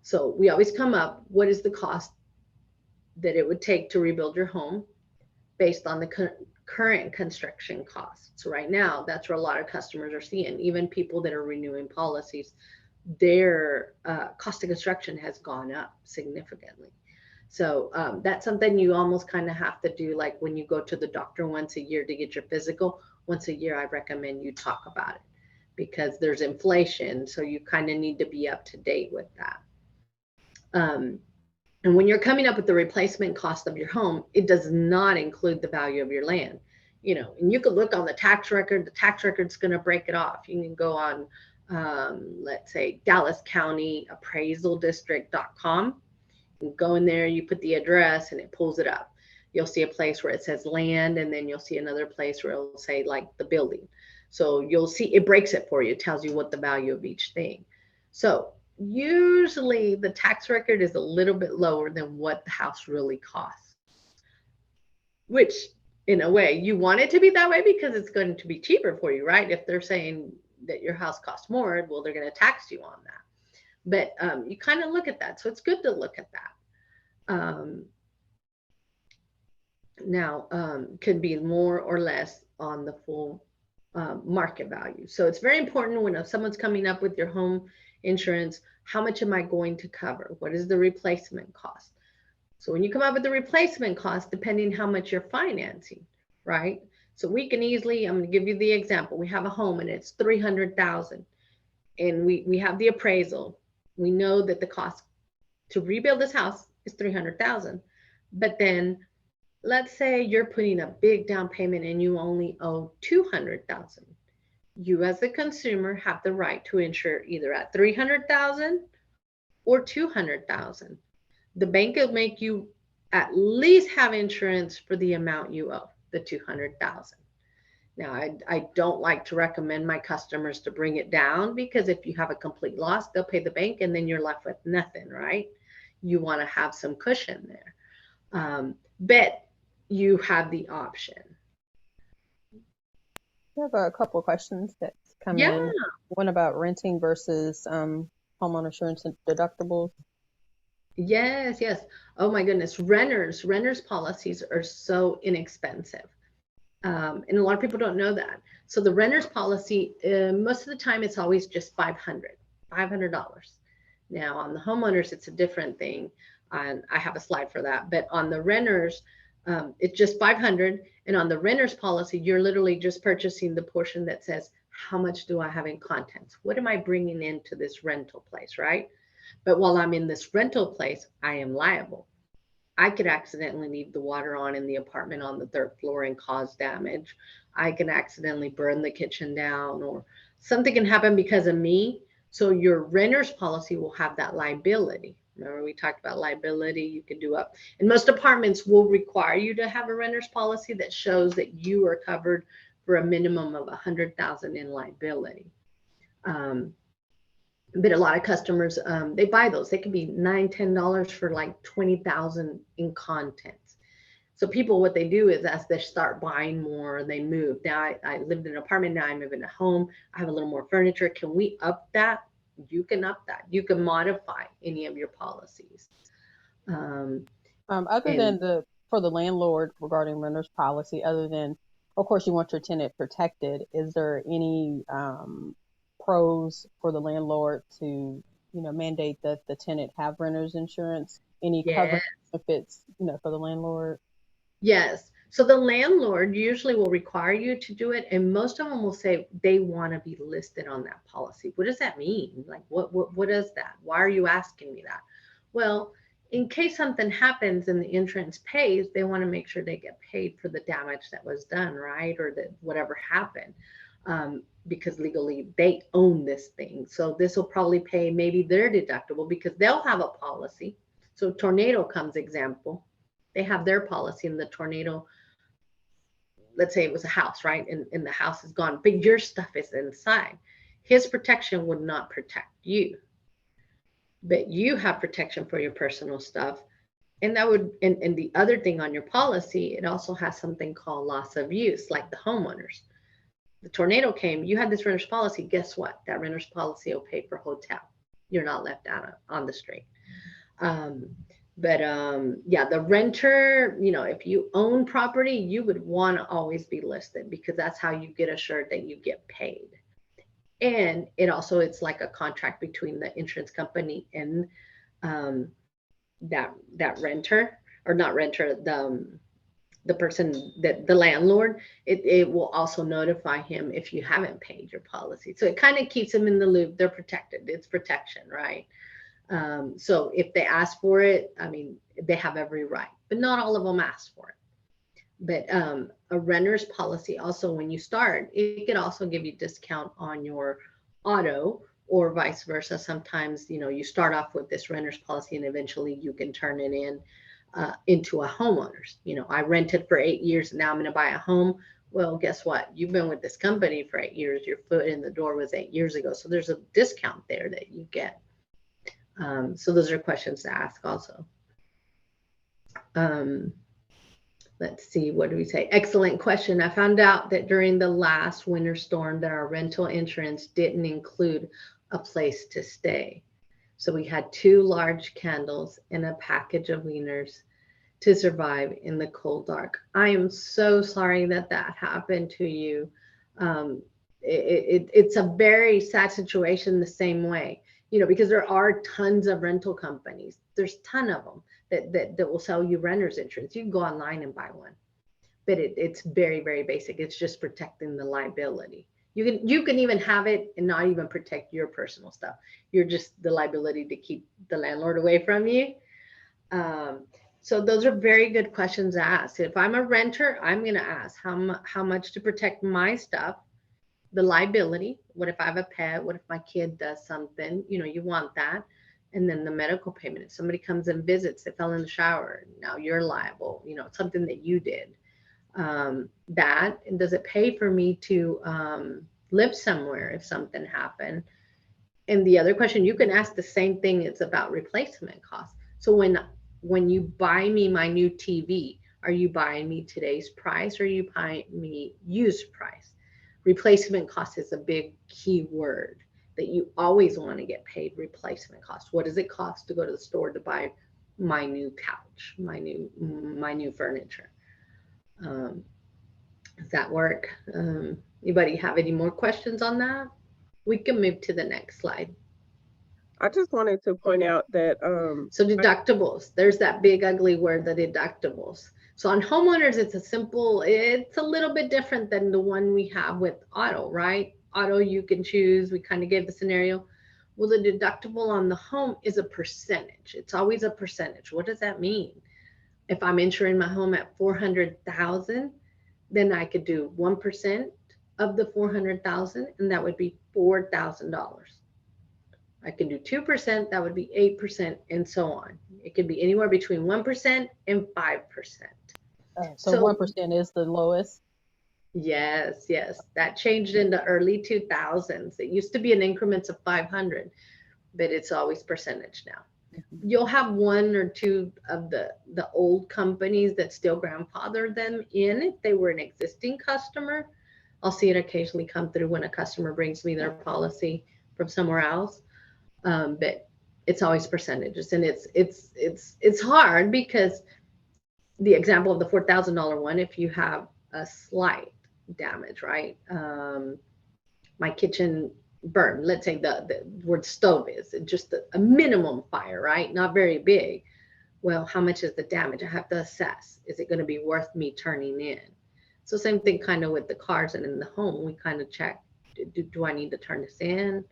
So we always come up, what is the cost that it would take to rebuild your home based on the current construction costs. So right now, that's where a lot of customers are seeing, even people that are renewing policies, their cost of construction has gone up significantly. So that's something you almost kind of have to do, like when you go to the doctor once a year to get your physical. Once a year, I recommend you talk about it, because there's inflation. So you kind of need to be up to date with that. And when you're coming up with the replacement cost of your home, it does not include the value of your land. And you could look on the tax record. The tax record's going to break it off. You can go on, let's say, Dallas County Appraisal District.com. You go in there, you put the address, and it pulls it up. You'll see a place where it says land, and then you'll see another place where it'll say like the building. So you'll see it breaks it for you. It tells you what the value of each thing. So usually the tax record is a little bit lower than what the house really costs, which in a way you want it to be that way, because it's going to be cheaper for you, right? If they're saying that your house costs more, well, they're going to tax you on that. But you kind of look at that. So it's good to look at that. Now, could be more or less on the full market value. So it's very important when someone's coming up with your home insurance, how much am I going to cover? What is the replacement cost? So when you come up with the replacement cost, depending how much you're financing, right? So we can easily, I'm going to give you the example. We have a home and it's $300,000, and we have the appraisal. We know that the cost to rebuild this house is $300,000, but then let's say you're putting a big down payment and you only owe $200,000. You as a consumer have the right to insure either at $300,000 or $200,000. The bank will make you at least have insurance for the amount you owe, the $200,000. Now, I don't like to recommend my customers to bring it down, because if you have a complete loss, they'll pay the bank and then you're left with nothing, right? You want to have some cushion there. But you have the option. We have a couple of questions that come in. One about renting versus homeowner insurance and deductibles. Yes. Oh my goodness. Renters policies are so inexpensive. And a lot of people don't know that. So the renter's policy, most of the time, it's always just $500. Now on the homeowners, it's a different thing. And I have a slide for that. But on the renters, it's just $500. And on the renter's policy, you're literally just purchasing the portion that says, how much do I have in contents? What am I bringing into this rental place, right? But while I'm in this rental place, I am liable. I could accidentally leave the water on in the apartment on the 3rd floor and cause damage. I can accidentally burn the kitchen down, or something can happen because of me. So your renter's policy will have that liability. Remember, we talked about liability, you could do up. And most apartments will require you to have a renter's policy that shows that you are covered for a minimum of 100,000 in liability. But a lot of customers, they buy those. They can be $9, $10 for like 20,000 in contents. So people, what they do is as they start buying more, they move. Now I lived in an apartment, now I move in a home. I have a little more furniture. Can we up that? You can up that. You can modify any of your policies. Other than for the landlord regarding renter's policy, other than, of course, you want your tenant protected, is there any pros for the landlord to, mandate that the tenant have renter's insurance? Any coverage benefits, for the landlord? Yes. So the landlord usually will require you to do it, and most of them will say they want to be listed on that policy. What does that mean? Like, what is that? Why are you asking me that? Well, in case something happens and the insurance pays, they want to make sure they get paid for the damage that was done, right? Or that whatever happened, because legally they own this thing. So this will probably pay maybe their deductible because they'll have a policy. So tornado comes example. They have their policy, and the tornado, let's say it was a house, right? And the house is gone, but your stuff is inside. His protection would not protect you, but you have protection for your personal stuff. And that would, and the other thing on your policy, it also has something called loss of use, like the homeowners. The tornado came, you had this renter's policy. Guess what? That renter's policy will pay for hotel. You're not left out on the street. Yeah, the renter, if you own property, you would want to always be listed because that's how you get assured that you get paid. And it's like a contract between the insurance company and that renter, or not renter, the person, that the landlord. It will also notify him if you haven't paid your policy. So it kind of keeps them in the loop. They're protected. It's protection, right? So if they ask for it, they have every right, but not all of them ask for it. But a renter's policy also, when you start, it could also give you discount on your auto, or vice versa. Sometimes, you start off with this renter's policy and eventually you can turn it into a homeowner's. I rented for 8 years and now I'm going to buy a home. Well, guess what? You've been with this company for 8 years. Your foot in the door was 8 years ago. So there's a discount there that you get. So those are questions to ask also. Let's see, what do we say? Excellent question. I found out that during the last winter storm that our rental insurance didn't include a place to stay. So we had 2 large candles and a package of wieners to survive in the cold dark. I am so sorry that happened to you. It's a very sad situation the same way. Because there are tons of rental companies. There's a ton of them that will sell you renter's insurance. You can go online and buy one, but it's very, very basic. It's just protecting the liability. You can even have it and not even protect your personal stuff. You're just the liability to keep the landlord away from you. So those are very good questions to ask. If I'm a renter, I'm going to ask how much to protect my stuff. The liability. What if I have a pet? What if my kid does something? You want that. And then the medical payment. If somebody comes and visits, they fell in the shower, now you're liable. Something that you did. That, and does it pay for me to live somewhere if something happened? And the other question, you can ask the same thing. It's about replacement costs. So when you buy me my new TV, are you buying me today's price, or are you buying me used price? Replacement cost is a big key word that you always want to get paid. Replacement cost. What does it cost to go to the store to buy my new couch, my new furniture? Does that work? Anybody have any more questions on that? We can move to the next slide. I just wanted to point out that so deductibles, there's that big ugly word, the deductibles. So on homeowners, it's a little bit different than the one we have with auto, right? Auto, you can choose, we kind of gave the scenario. Well, the deductible on the home is a percentage. It's always a percentage. What does that mean? If I'm insuring my home at 400,000, then I could do 1% of the 400,000, and that would be $4,000. I can do 2%, that would be 8%, and so on. It could be anywhere between 1% and 5%. So 1% is the lowest. Yes, that changed in the early 2000s. It used to be in increments of 500, but it's always percentage now. You'll have one or two of the old companies that still grandfather them in if they were an existing customer. I'll see it occasionally come through when a customer brings me their policy from somewhere else. But it's always percentages, and it's hard because the example of the $4,000 one, if you have a slight damage, right? My kitchen burned, let's say the where the stove is, just a minimum fire, right? Not very big. Well, how much is the damage? I have to assess. Is it going to be worth me turning in? So same thing kind of with the cars and in the home, we kind of check, do I need to turn this in?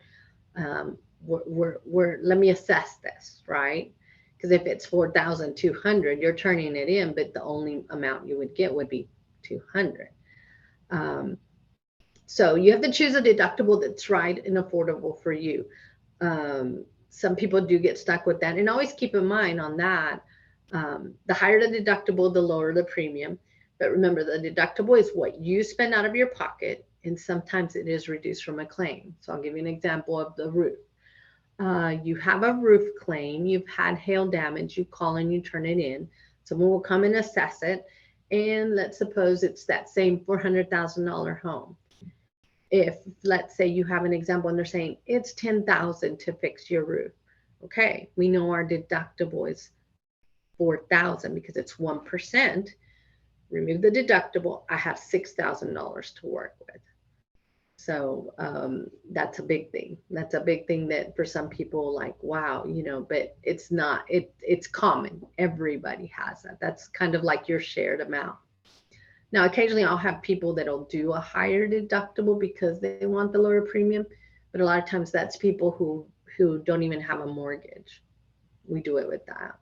Let me assess this, right? Because if it's 4,200, you're turning it in, but the only amount you would get would be 200. So you have to choose a deductible that's right and affordable for you. Some people do get stuck with that, and always keep in mind on that, the higher the deductible, the lower the premium. But remember, the deductible is what you spend out of your pocket, and sometimes it is reduced from a claim. So I'll give you an example of the roof. You have a roof claim, you've had hail damage, you call and you turn it in. Someone will come and assess it, and let's suppose it's that same $400,000 home. If, let's say, you have an example and they're saying it's $10,000 to fix your roof. Okay, we know our deductible is $4,000 because it's 1%. Remove the deductible, I have $6,000 to work with. So that's a big thing. That's a big thing that for some people, like, wow, you know, but it's not, it's common. Everybody has that. That's kind of like your shared amount. Now, occasionally I'll have people that'll do a higher deductible because they want the lower premium, but a lot of times that's people who don't even have a mortgage. We do it with that.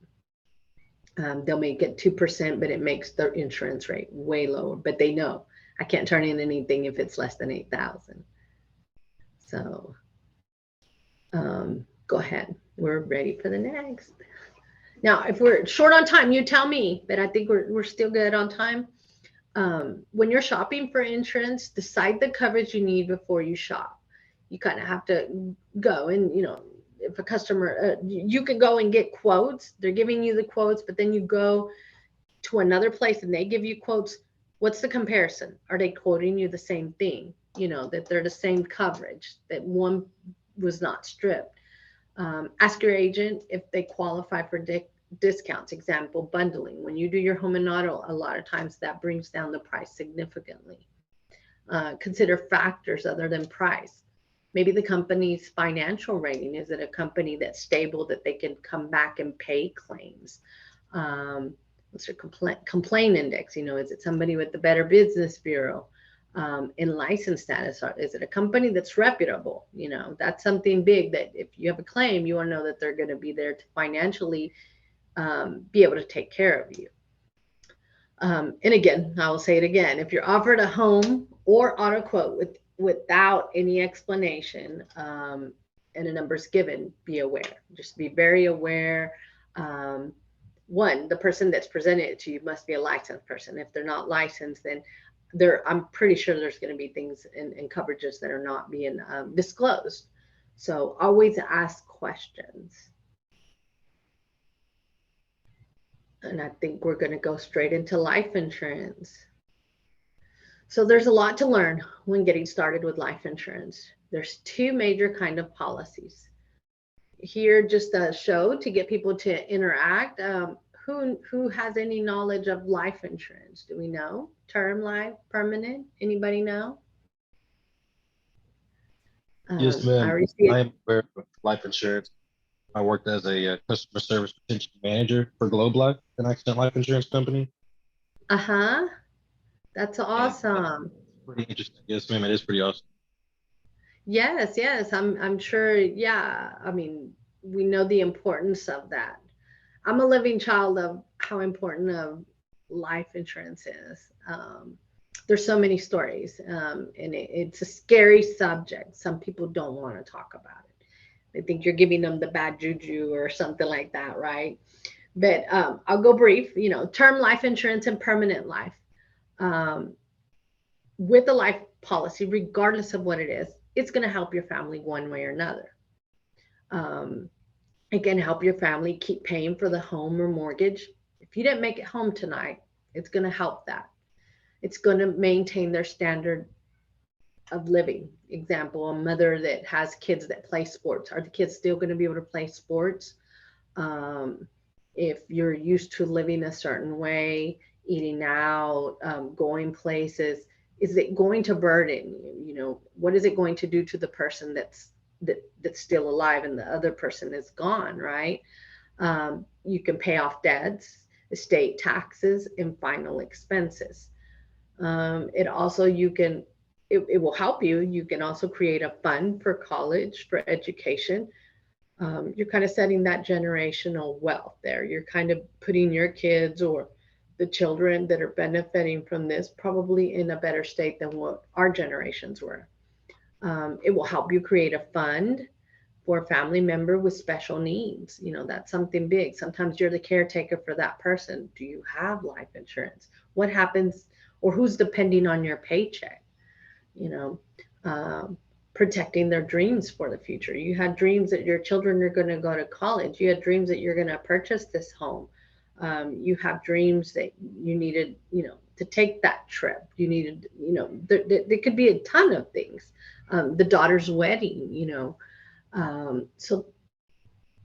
They'll make it 2%, but it makes their insurance rate way lower, but they know I can't turn in anything if it's less than 8,000. So go ahead. We're ready for the next. Now, if we're short on time, you tell me, but I think we're still good on time. When you're shopping for insurance, decide the coverage you need before you shop. You kind of have to go and, you know, if a customer, you can go and get quotes. They're giving you the quotes, but then you go to another place and they give you quotes. What's the comparison? Are they quoting you the same thing? You know, that they're the same coverage, that one was not stripped. Ask your agent if they qualify for discounts. Example, bundling. When you do your home and auto, a lot of times that brings down the price significantly. Consider factors other than price. Maybe the company's financial rating. Is it a company that's stable, that they can come back and pay claims? What's your complaint index? You know, is it somebody with the Better Business Bureau? In license status, is it a company that's reputable? You know, that's something big that if you have a claim, you want to know that they're going to be there to financially be able to take care of you. And again, I will say it again, if you're offered a home or auto quote without any explanation and a number's given, be aware. Just be very aware. One, the person that's presented it to you must be a licensed person. If they're not licensed, then I'm pretty sure there's going to be things and coverages that are not being disclosed. So always ask questions. And I think we're going to go straight into life insurance. So there's a lot to learn when getting started with life insurance. There's two major kind of policies. Here, just a show to get people to interact. Who has any knowledge of life insurance? Do we know? Term life, permanent? Anybody know? Yes, ma'am. I am aware of life insurance. I worked as a customer service retention manager for Globe Life, an accident life insurance company. That's awesome. Pretty interesting. Yes, ma'am. It is pretty awesome. Yes. I'm sure. Yeah. I mean, we know the importance of that. I'm a living child of how important of life insurance is. There's so many stories, and it's a scary subject. Some people don't want to talk about it. They think you're giving them the bad juju or something like that, right? But I'll go brief. You know, term life insurance and permanent life. Um, with a life policy, regardless of what it is, it's going to help your family one way or another. It can help your family keep paying for the home or mortgage. If you didn't make it home tonight, it's going to help that. It's going to maintain their standard of living. Example, a mother that has kids that play sports. Are the kids still going to be able to play sports? If you're used to living a certain way, eating out, going places, is it going to burden you? You know, what is it going to do to the person that's still alive and the other person is gone, right? You can pay off debts, estate taxes, and final expenses. It also, it will help you. You can also create a fund for college, for education. You're kind of setting that generational wealth there. You're kind of putting your kids or the children that are benefiting from this probably in a better state than what our generations were. It will help you create a fund for a family member with special needs. You know, that's something big. Sometimes you're the caretaker for that person. Do you have life insurance? What happens, or who's depending on your paycheck? You know, protecting their dreams for the future. You had dreams that your children are going to go to college. You had dreams that you're going to purchase this home. You have dreams that you needed, you know, to take that trip. You needed, you know, there could be a ton of things. The daughter's wedding, you know. So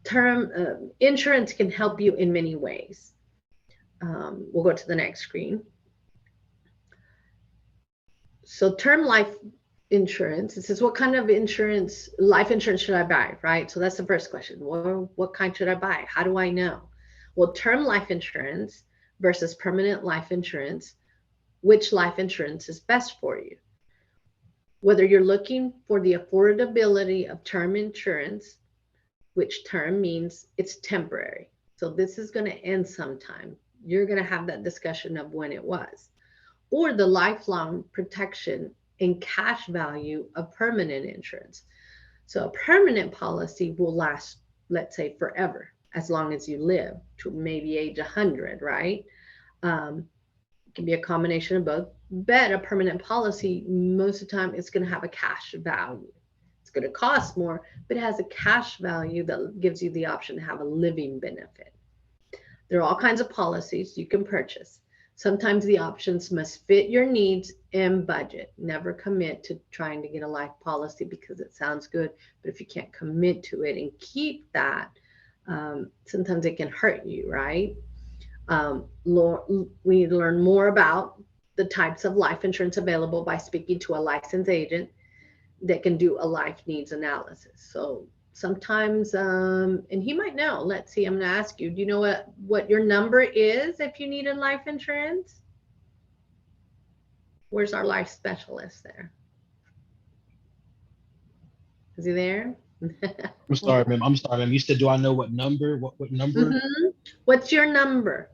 term insurance can help you in many ways. We'll go to the next screen. So term life insurance, it says, what kind of insurance, life insurance should I buy, right? So that's the first question. Well, what kind should I buy? How do I know? Well, term life insurance versus permanent life insurance, which life insurance is best for you? Whether you're looking for the affordability of term insurance, which term means it's temporary. So this is going to end sometime. You're going to have that discussion of when it was. Or the lifelong protection and cash value of permanent insurance. So a permanent policy will last, let's say, forever, as long as you live to maybe age 100, right? It can be a combination of both. But a permanent policy, most of the time, it's going to have a cash value. It's going to cost more, but it has a cash value that gives you the option to have a living benefit. There are all kinds of policies you can purchase. Sometimes the options must fit your needs and budget. Never commit to trying to get a life policy because it sounds good, but if you can't commit to it and keep that, sometimes it can hurt you, right? We need to learn more about the types of life insurance available by speaking to a licensed agent that can do a life needs analysis. So sometimes, and he might know. Let's see, I'm going to ask you, do you know what your number is if you need a life insurance? Where's our life specialist there? Is he there? I'm sorry, ma'am. I'm sorry, ma'am. You said, do I know what number? What number? Mm-hmm. What's your number?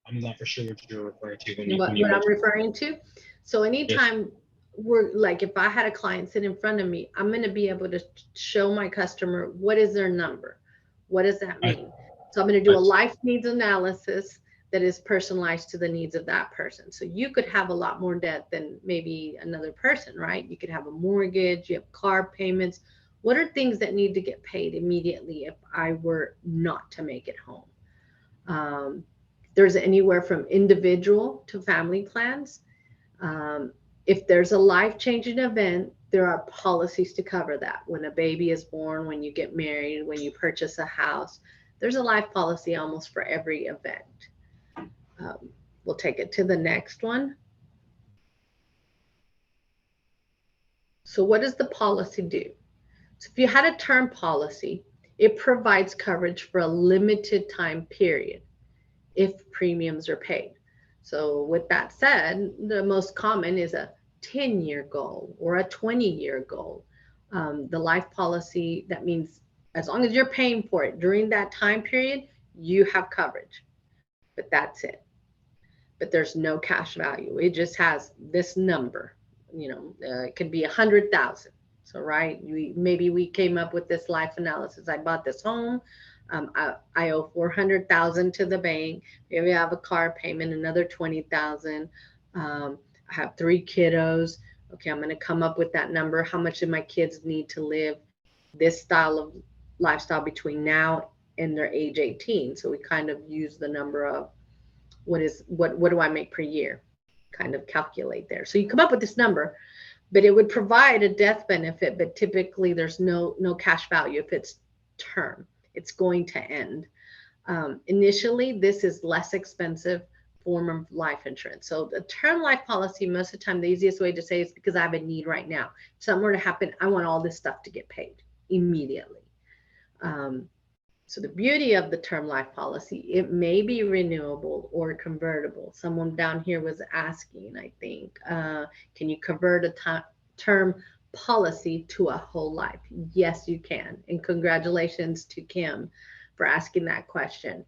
I'm not for sure what you're referring to. What I'm referring to? So anytime Yes. we're like, if I had a client sit in front of me, I'm going to be able to show my customer what is their number. What does that mean? So I'm going to do a life needs analysis that is personalized to the needs of that person. So you could have a lot more debt than maybe another person, right? You could have a mortgage, you have car payments. What are things that need to get paid immediately if I were not to make it home? There's anywhere from individual to family plans. If there's a life-changing event, there are policies to cover that. When a baby is born, when you get married, when you purchase a house, there's a life policy almost for every event. We'll take it to the next one. So what does the policy do? So if you had a term policy, it provides coverage for a limited time period if premiums are paid. So with that said, the most common is a 10-year goal or a 20-year goal. The life policy, that means as long as you're paying for it during that time period, You have coverage, but that's it. But there's no cash value. It just has this number, it could be 100,000. So, right, maybe we came up with this life analysis. I bought this home. I owe 400,000 to the bank. Maybe I have a car payment, another 20,000. I have 3 kiddos. Okay, I'm going to come up with that number. How much do my kids need to live this style of lifestyle between now and their age 18? So we kind of use the number of what do I make per year, kind of calculate there. So you come up with this number, but it would provide a death benefit, but typically there's no cash value. If it's term, it's going to end. Initially, this is less expensive form of life insurance. So the term life policy, most of the time, the easiest way to say is because I have a need right now. If something were to happen, I want all this stuff to get paid immediately. So the beauty of the term life policy, it may be renewable or convertible. Someone down here was asking, I think, can you convert a term policy to a whole life? Yes, you can. And congratulations to Kim for asking that question.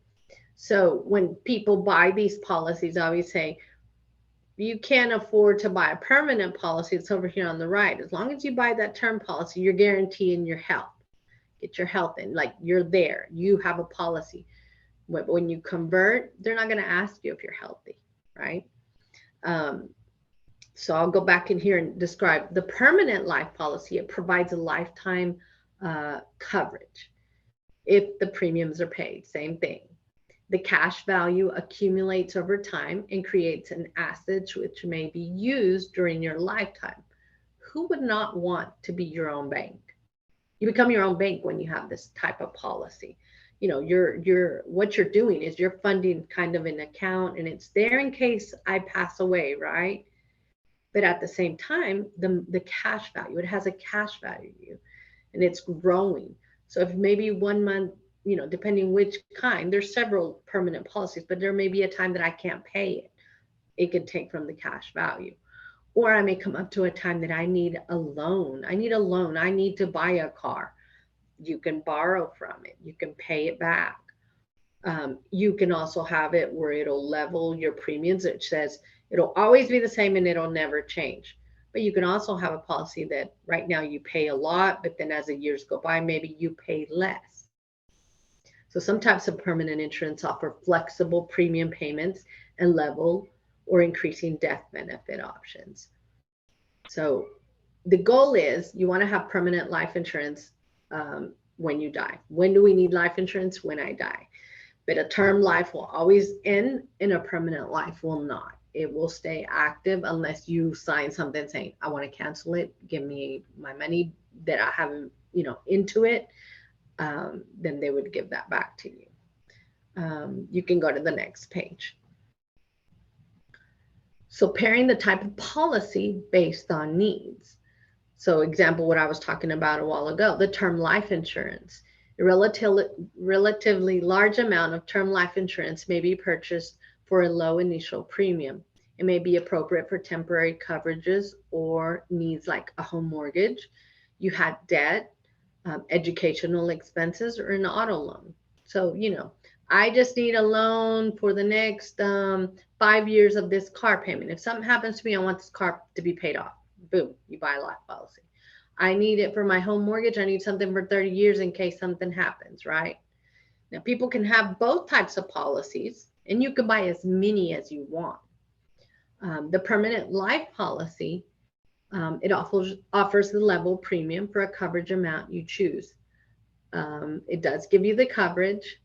So when people buy these policies, I always say, you can't afford to buy a permanent policy. It's over here on the right. As long as you buy that term policy, you're guaranteeing your health. Get your health in, like you're there, you have a policy. When you convert, they're not going to ask you if you're healthy, right? So I'll go back in here and describe the permanent life policy. It provides a lifetime coverage if the premiums are paid. Same thing. The cash value accumulates over time and creates an asset which may be used during your lifetime. Who would not want to be your own bank? You become your own bank when you have this type of policy. What you're doing is you're funding kind of an account, and it's there in case I pass away, right? But at the same time, the cash value, it has a cash value, and it's growing. So if maybe 1 month, depending which kind, there's several permanent policies, but there may be a time that I can't pay it. It could take from the cash value. Or I may come up to a time that I need a loan. I need to buy a car. You can borrow from it. You can pay it back. You can also have it where it'll level your premiums. It says it'll always be the same and it'll never change. But you can also have a policy that right now you pay a lot, but then as the years go by, maybe you pay less. So some types of permanent insurance offer flexible premium payments and level or increasing death benefit options. So the goal is you want to have permanent life insurance when you die. When do we need life insurance? When I die. But a term life will always end and a permanent life will not. It will stay active unless you sign something saying, I want to cancel it. Give me my money that I haven't, into it. Then they would give that back to you. You can go to the next page. So pairing the type of policy based on needs. So example, what I was talking about a while ago, the term life insurance. A relatively large amount of term life insurance may be purchased for a low initial premium. It may be appropriate for temporary coverages or needs like a home mortgage. You had debt, educational expenses, or an auto loan. So, I just need a loan for the next 5 years of this car payment. If something happens to me, I want this car to be paid off. Boom, you buy a life policy. I need it for my home mortgage. I need something for 30 years in case something happens, right? Now, people can have both types of policies, and you can buy as many as you want. The permanent life policy, it offers the level premium for a coverage amount you choose. It does give you the coverage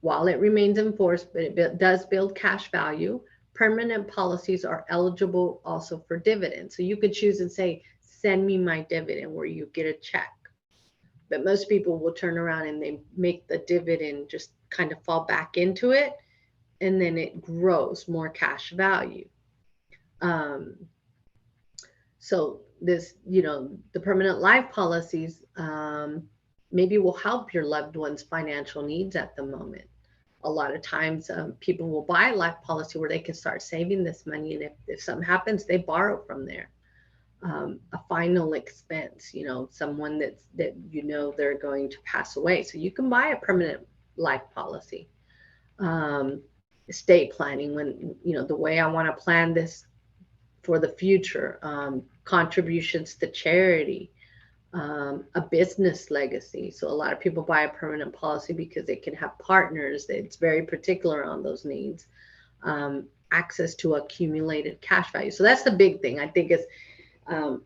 while it remains in force, but it does build cash value. Permanent policies are eligible also for dividends. So you could choose and say, send me my dividend, where you get a check. But most people will turn around and they make the dividend just kind of fall back into it, and then it grows more cash value. So this, the permanent life policies maybe will help your loved one's financial needs at the moment. A lot of times people will buy a life policy where they can start saving this money, and if something happens, they borrow from there. a final expense, someone that they're going to pass away. So you can buy a permanent life policy. Estate planning, when, the way I want to plan this for the future, contributions to charity, a business legacy. So a lot of people buy a permanent policy because they can have partners. It's very particular on those needs. Access to accumulated cash value. So that's the big thing. I think is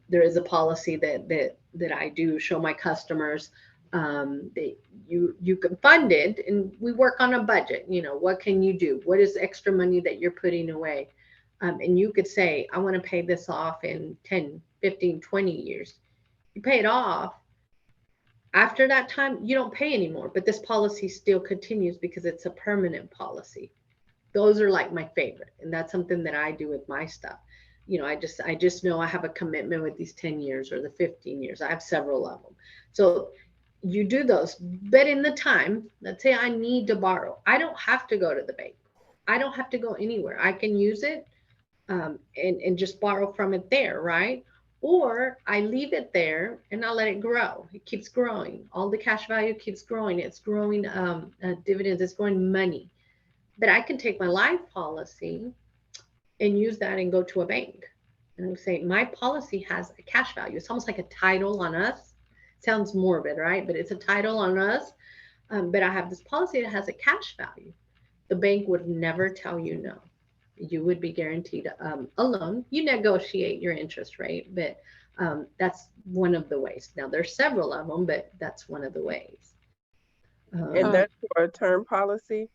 there is a policy that I do show my customers that you can fund it, and we work on a budget. What can you do? What is extra money that you're putting away? And you could say, I want to pay this off in 10, 15, 20 years. You pay it off. After that time, you don't pay anymore, but this policy still continues because it's a permanent policy. Those are like my favorite. And that's something that I do with my stuff. I just know I have a commitment with these 10 years or the 15 years. I have several of them. So you do those, but in the time, let's say I need to borrow, I don't have to go to the bank. I don't have to go anywhere. I can use it and just borrow from it there, right? Or I leave it there and I let it grow. It keeps growing. All the cash value keeps growing. It's growing dividends. It's growing money. But I can take my life policy and use that and go to a bank and say, my policy has a cash value. It's almost like a title on us. Sounds morbid, right? But it's a title on us. But I have this policy that has a cash value. The bank would never tell you no. You would be guaranteed a loan. You negotiate your interest rate, but that's one of the ways. Now, there's several of them, but that's one of the ways. And that's for a term policy?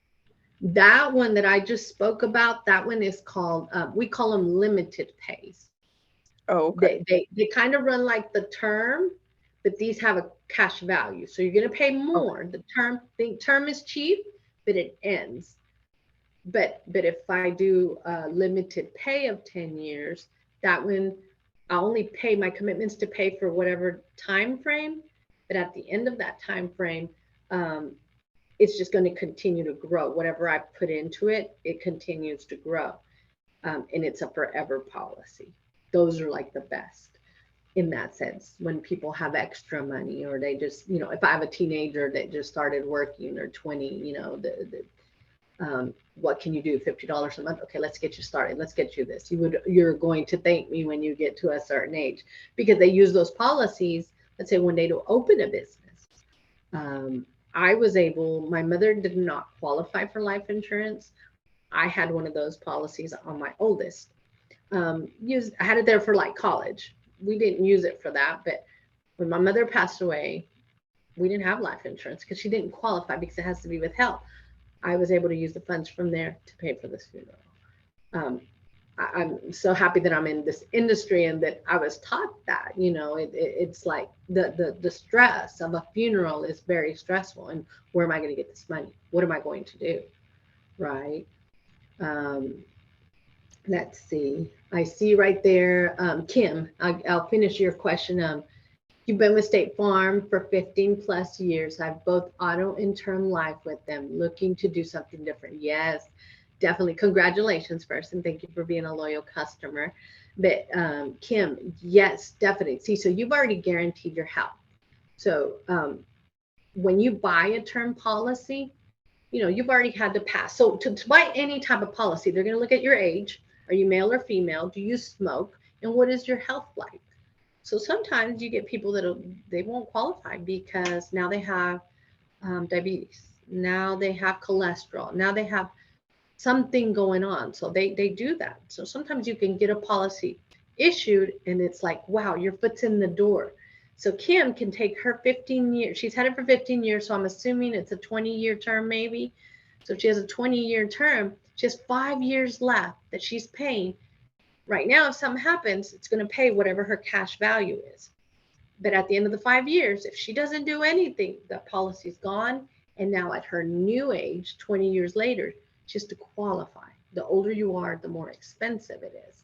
That one that I just spoke about, that one is called, we call them limited pays. Oh, okay. They kind of run like the term, but these have a cash value. So you're going to pay more. Okay. The term is cheap, but it ends. But if I do a limited pay of 10 years, that one, I only pay my commitments to pay for whatever time frame. But at the end of that time frame, it's just going to continue to grow. Whatever I put into it, it continues to grow. And it's a forever policy. Those are like the best in that sense. When people have extra money, or they just, if I have a teenager that just started working, or 20, what can you do? $50 a month? Okay, let's get you started. Let's get you this. You're going to thank me when you get to a certain age, because they use those policies, let's say one day, to open a business. My mother did not qualify for life insurance. I had one of those policies on my oldest. I had it there for like college. We didn't use it for that, but when my mother passed away, we didn't have life insurance because she didn't qualify, because it has to be with health. I was able to use the funds from there to pay for this funeral. I'm so happy that I'm in this industry and that I was taught that, it's like the stress of a funeral is very stressful. And where am I going to get this money? What am I going to do? Right. Let's see. I see right there, Kim, I'll finish your question. You've been with State Farm for 15 plus years. I've both auto and term life with them, looking to do something different. Yes, definitely. Congratulations first, and thank you for being a loyal customer. But Kim, yes, definitely. See, so you've already guaranteed your health. So when you buy a term policy, you've already had to pass. So to buy any type of policy, they're going to look at your age. Are you male or female? Do you smoke? And what is your health like? So sometimes you get people they won't qualify because now they have diabetes. Now they have cholesterol. Now they have something going on. So they do that. So sometimes you can get a policy issued and it's like, wow, your foot's in the door. So Kim can take her 15 years. She's had it for 15 years. So I'm assuming it's a 20-year term maybe. So if she has a 20-year term, she has 5 years left that she's paying. Right now, if something happens, it's going to pay whatever her cash value is. But at the end of the 5 years, if she doesn't do anything, the policy's gone. And now at her new age, 20 years later, just to qualify. The older you are, the more expensive it is.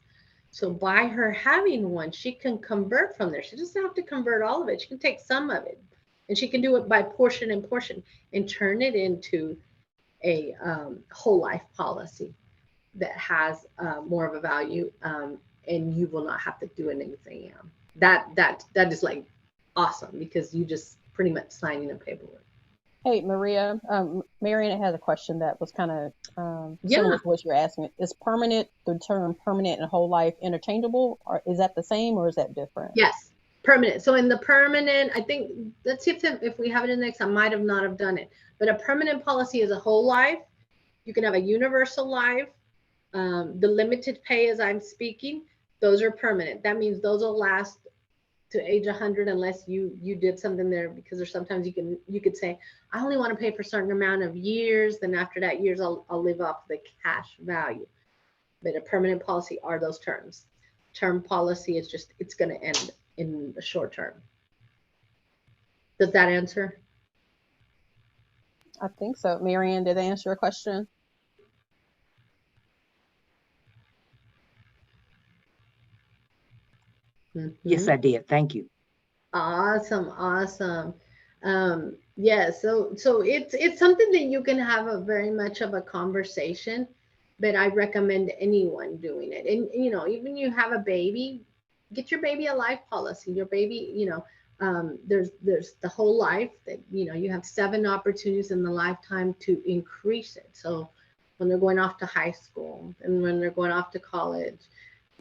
So by her having one, she can convert from there. She doesn't have to convert all of it. She can take some of it. And she can do it by portion and turn it into a whole life policy that has more of a value, and you will not have to do an exam. That is like awesome, because you just pretty much signing the paperwork. Hey, Maria, Marion had a question that was kind of similar to what you're asking. Is the term permanent and whole life interchangeable, or is that the same, or is that different? Yes, permanent. So in the permanent, I think, let's see if we have it in the next, I might have not have done it, but a permanent policy is a whole life. You can have a universal life. The limited pay, as I'm speaking, those are permanent. That means those will last to age 100 unless you did something there, because there's sometimes you could say, I only want to pay for a certain amount of years, then after that years I'll live off the cash value. But a permanent policy are those terms. Term policy is just, it's going to end in the short term. Does that answer? I think so. Marianne, did I answer your question? Yes, I did. Thank you. Awesome. Yeah, so it's something that you can have a very much of a conversation, but I recommend anyone doing it. And even you have a baby, get your baby a life policy. Your baby, there's the whole life that you have 7 opportunities in the lifetime to increase it. So when they're going off to high school and when they're going off to college,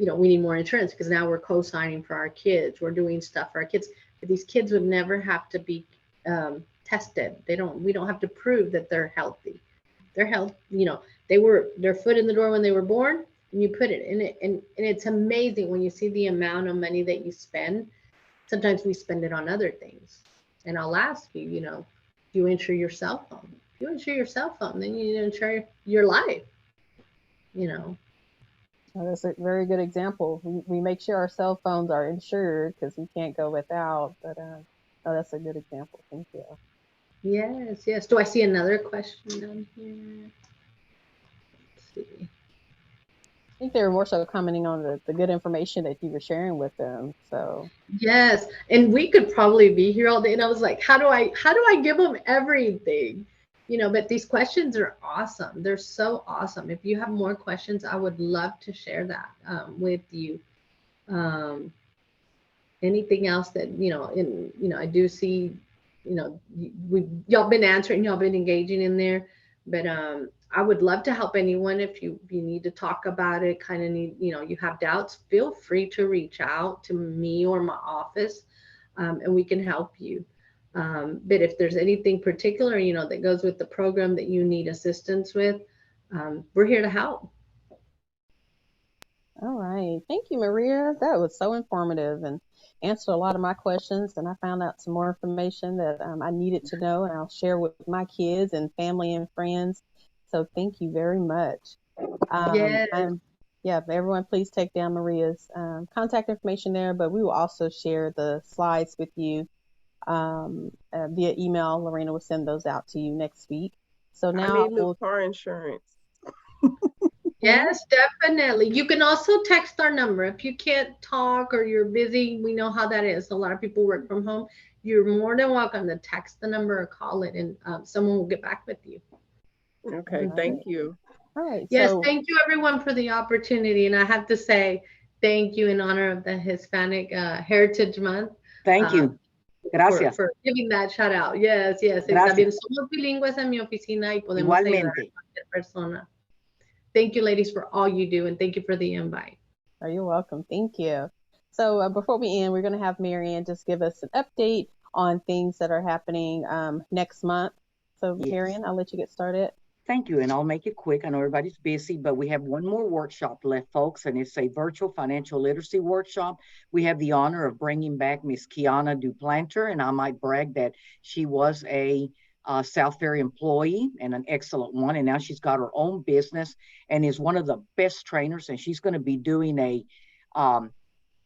we need more insurance, because now we're co-signing for our kids. We're doing stuff for our kids. But these kids would never have to be tested. We don't have to prove that they're healthy. They're healthy. Their foot in the door when they were born, and you put it in it. And it's amazing when you see the amount of money that you spend. Sometimes we spend it on other things. And I'll ask you, do you insure your cell phone? If you insure your cell phone, then you need to insure your life. Well, that's a very good example. We make sure our cell phones are insured because we can't go without. But that's a good example. Thank you. Yes. Do I see another question down here? Let's see. I think they were more so commenting on the good information that you were sharing with them. So yes, and we could probably be here all day. And I was like, how do I give them everything? But these questions are awesome. They're so awesome. If you have more questions, I would love to share that with you. Anything else that, I do see, y'all been answering, y'all been engaging in there, but I would love to help anyone. If you need to talk about it, kind of need, you have doubts, feel free to reach out to me or my office, and we can help you. But if there's anything particular, that goes with the program that you need assistance with, we're here to help. all right. Thank you, Maria. That was so informative and answered a lot of my questions. And I found out some more information that I needed to know, and I'll share with my kids and family and friends. So thank you very much. Everyone, please take down Maria's contact information there, but we will also share the slides with you via email. Lorena will send those out to you next week. So now I need new car insurance. Yes, definitely. You can also text our number if you can't talk or you're busy. We know how that is. A lot of people work from home. You're more than welcome to text the number or call it, and someone will get back with you. Okay, thank you. All right. Yes, thank you everyone for the opportunity. And I have to say thank you in honor of the Hispanic Heritage Month. Thank you. Gracias. For giving that shout out. Yes. También somos bilingües en mi oficina y podemos ayudar a cualquier persona. Thank you, ladies, for all you do, and thank you for the invite. Oh, you're welcome. Thank you. So before we end, we're going to have Marianne just give us an update on things that are happening next month. So Marianne, I'll let you get started. Thank you, and I'll make it quick. I know everybody's busy, but we have one more workshop left, folks, and it's a virtual financial literacy workshop. We have the honor of bringing back Miss Kiana Duplanter, and I might brag that she was a SouthFair employee and an excellent one, and now she's got her own business and is one of the best trainers, and she's going to be doing a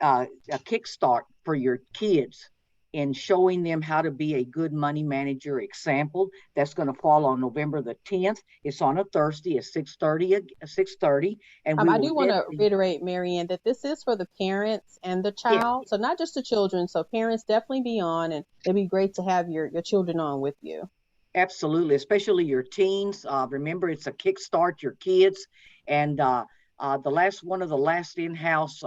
kickstart for your kids in showing them how to be a good money manager example. That's going to fall on November the 10th. It's on a Thursday at 6:30. And I do want to reiterate, Marianne, that this is for the parents and the child. So not just the children. So parents definitely be on, and it'd be great to have your children on with you. Absolutely, especially your teens. Remember, it's a kickstart your kids, and One of the last in-house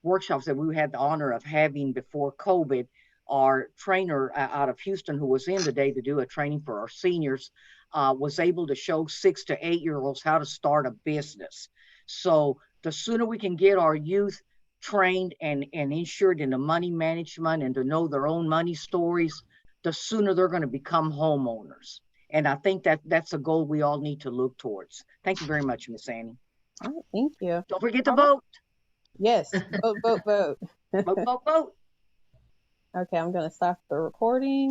workshops that we had the honor of having before COVID, our trainer out of Houston, who was in today to do a training for our seniors, was able to show 6 to 8 year olds how to start a business. So the sooner we can get our youth trained and insured in the money management and to know their own money stories, the sooner they're going to become homeowners. And I think that's a goal we all need to look towards. Thank you very much, Miss Annie. All right, thank you. Don't forget to All right. vote. Yes, vote, vote, vote. Vote, vote, vote. Okay, I'm going to stop the recording.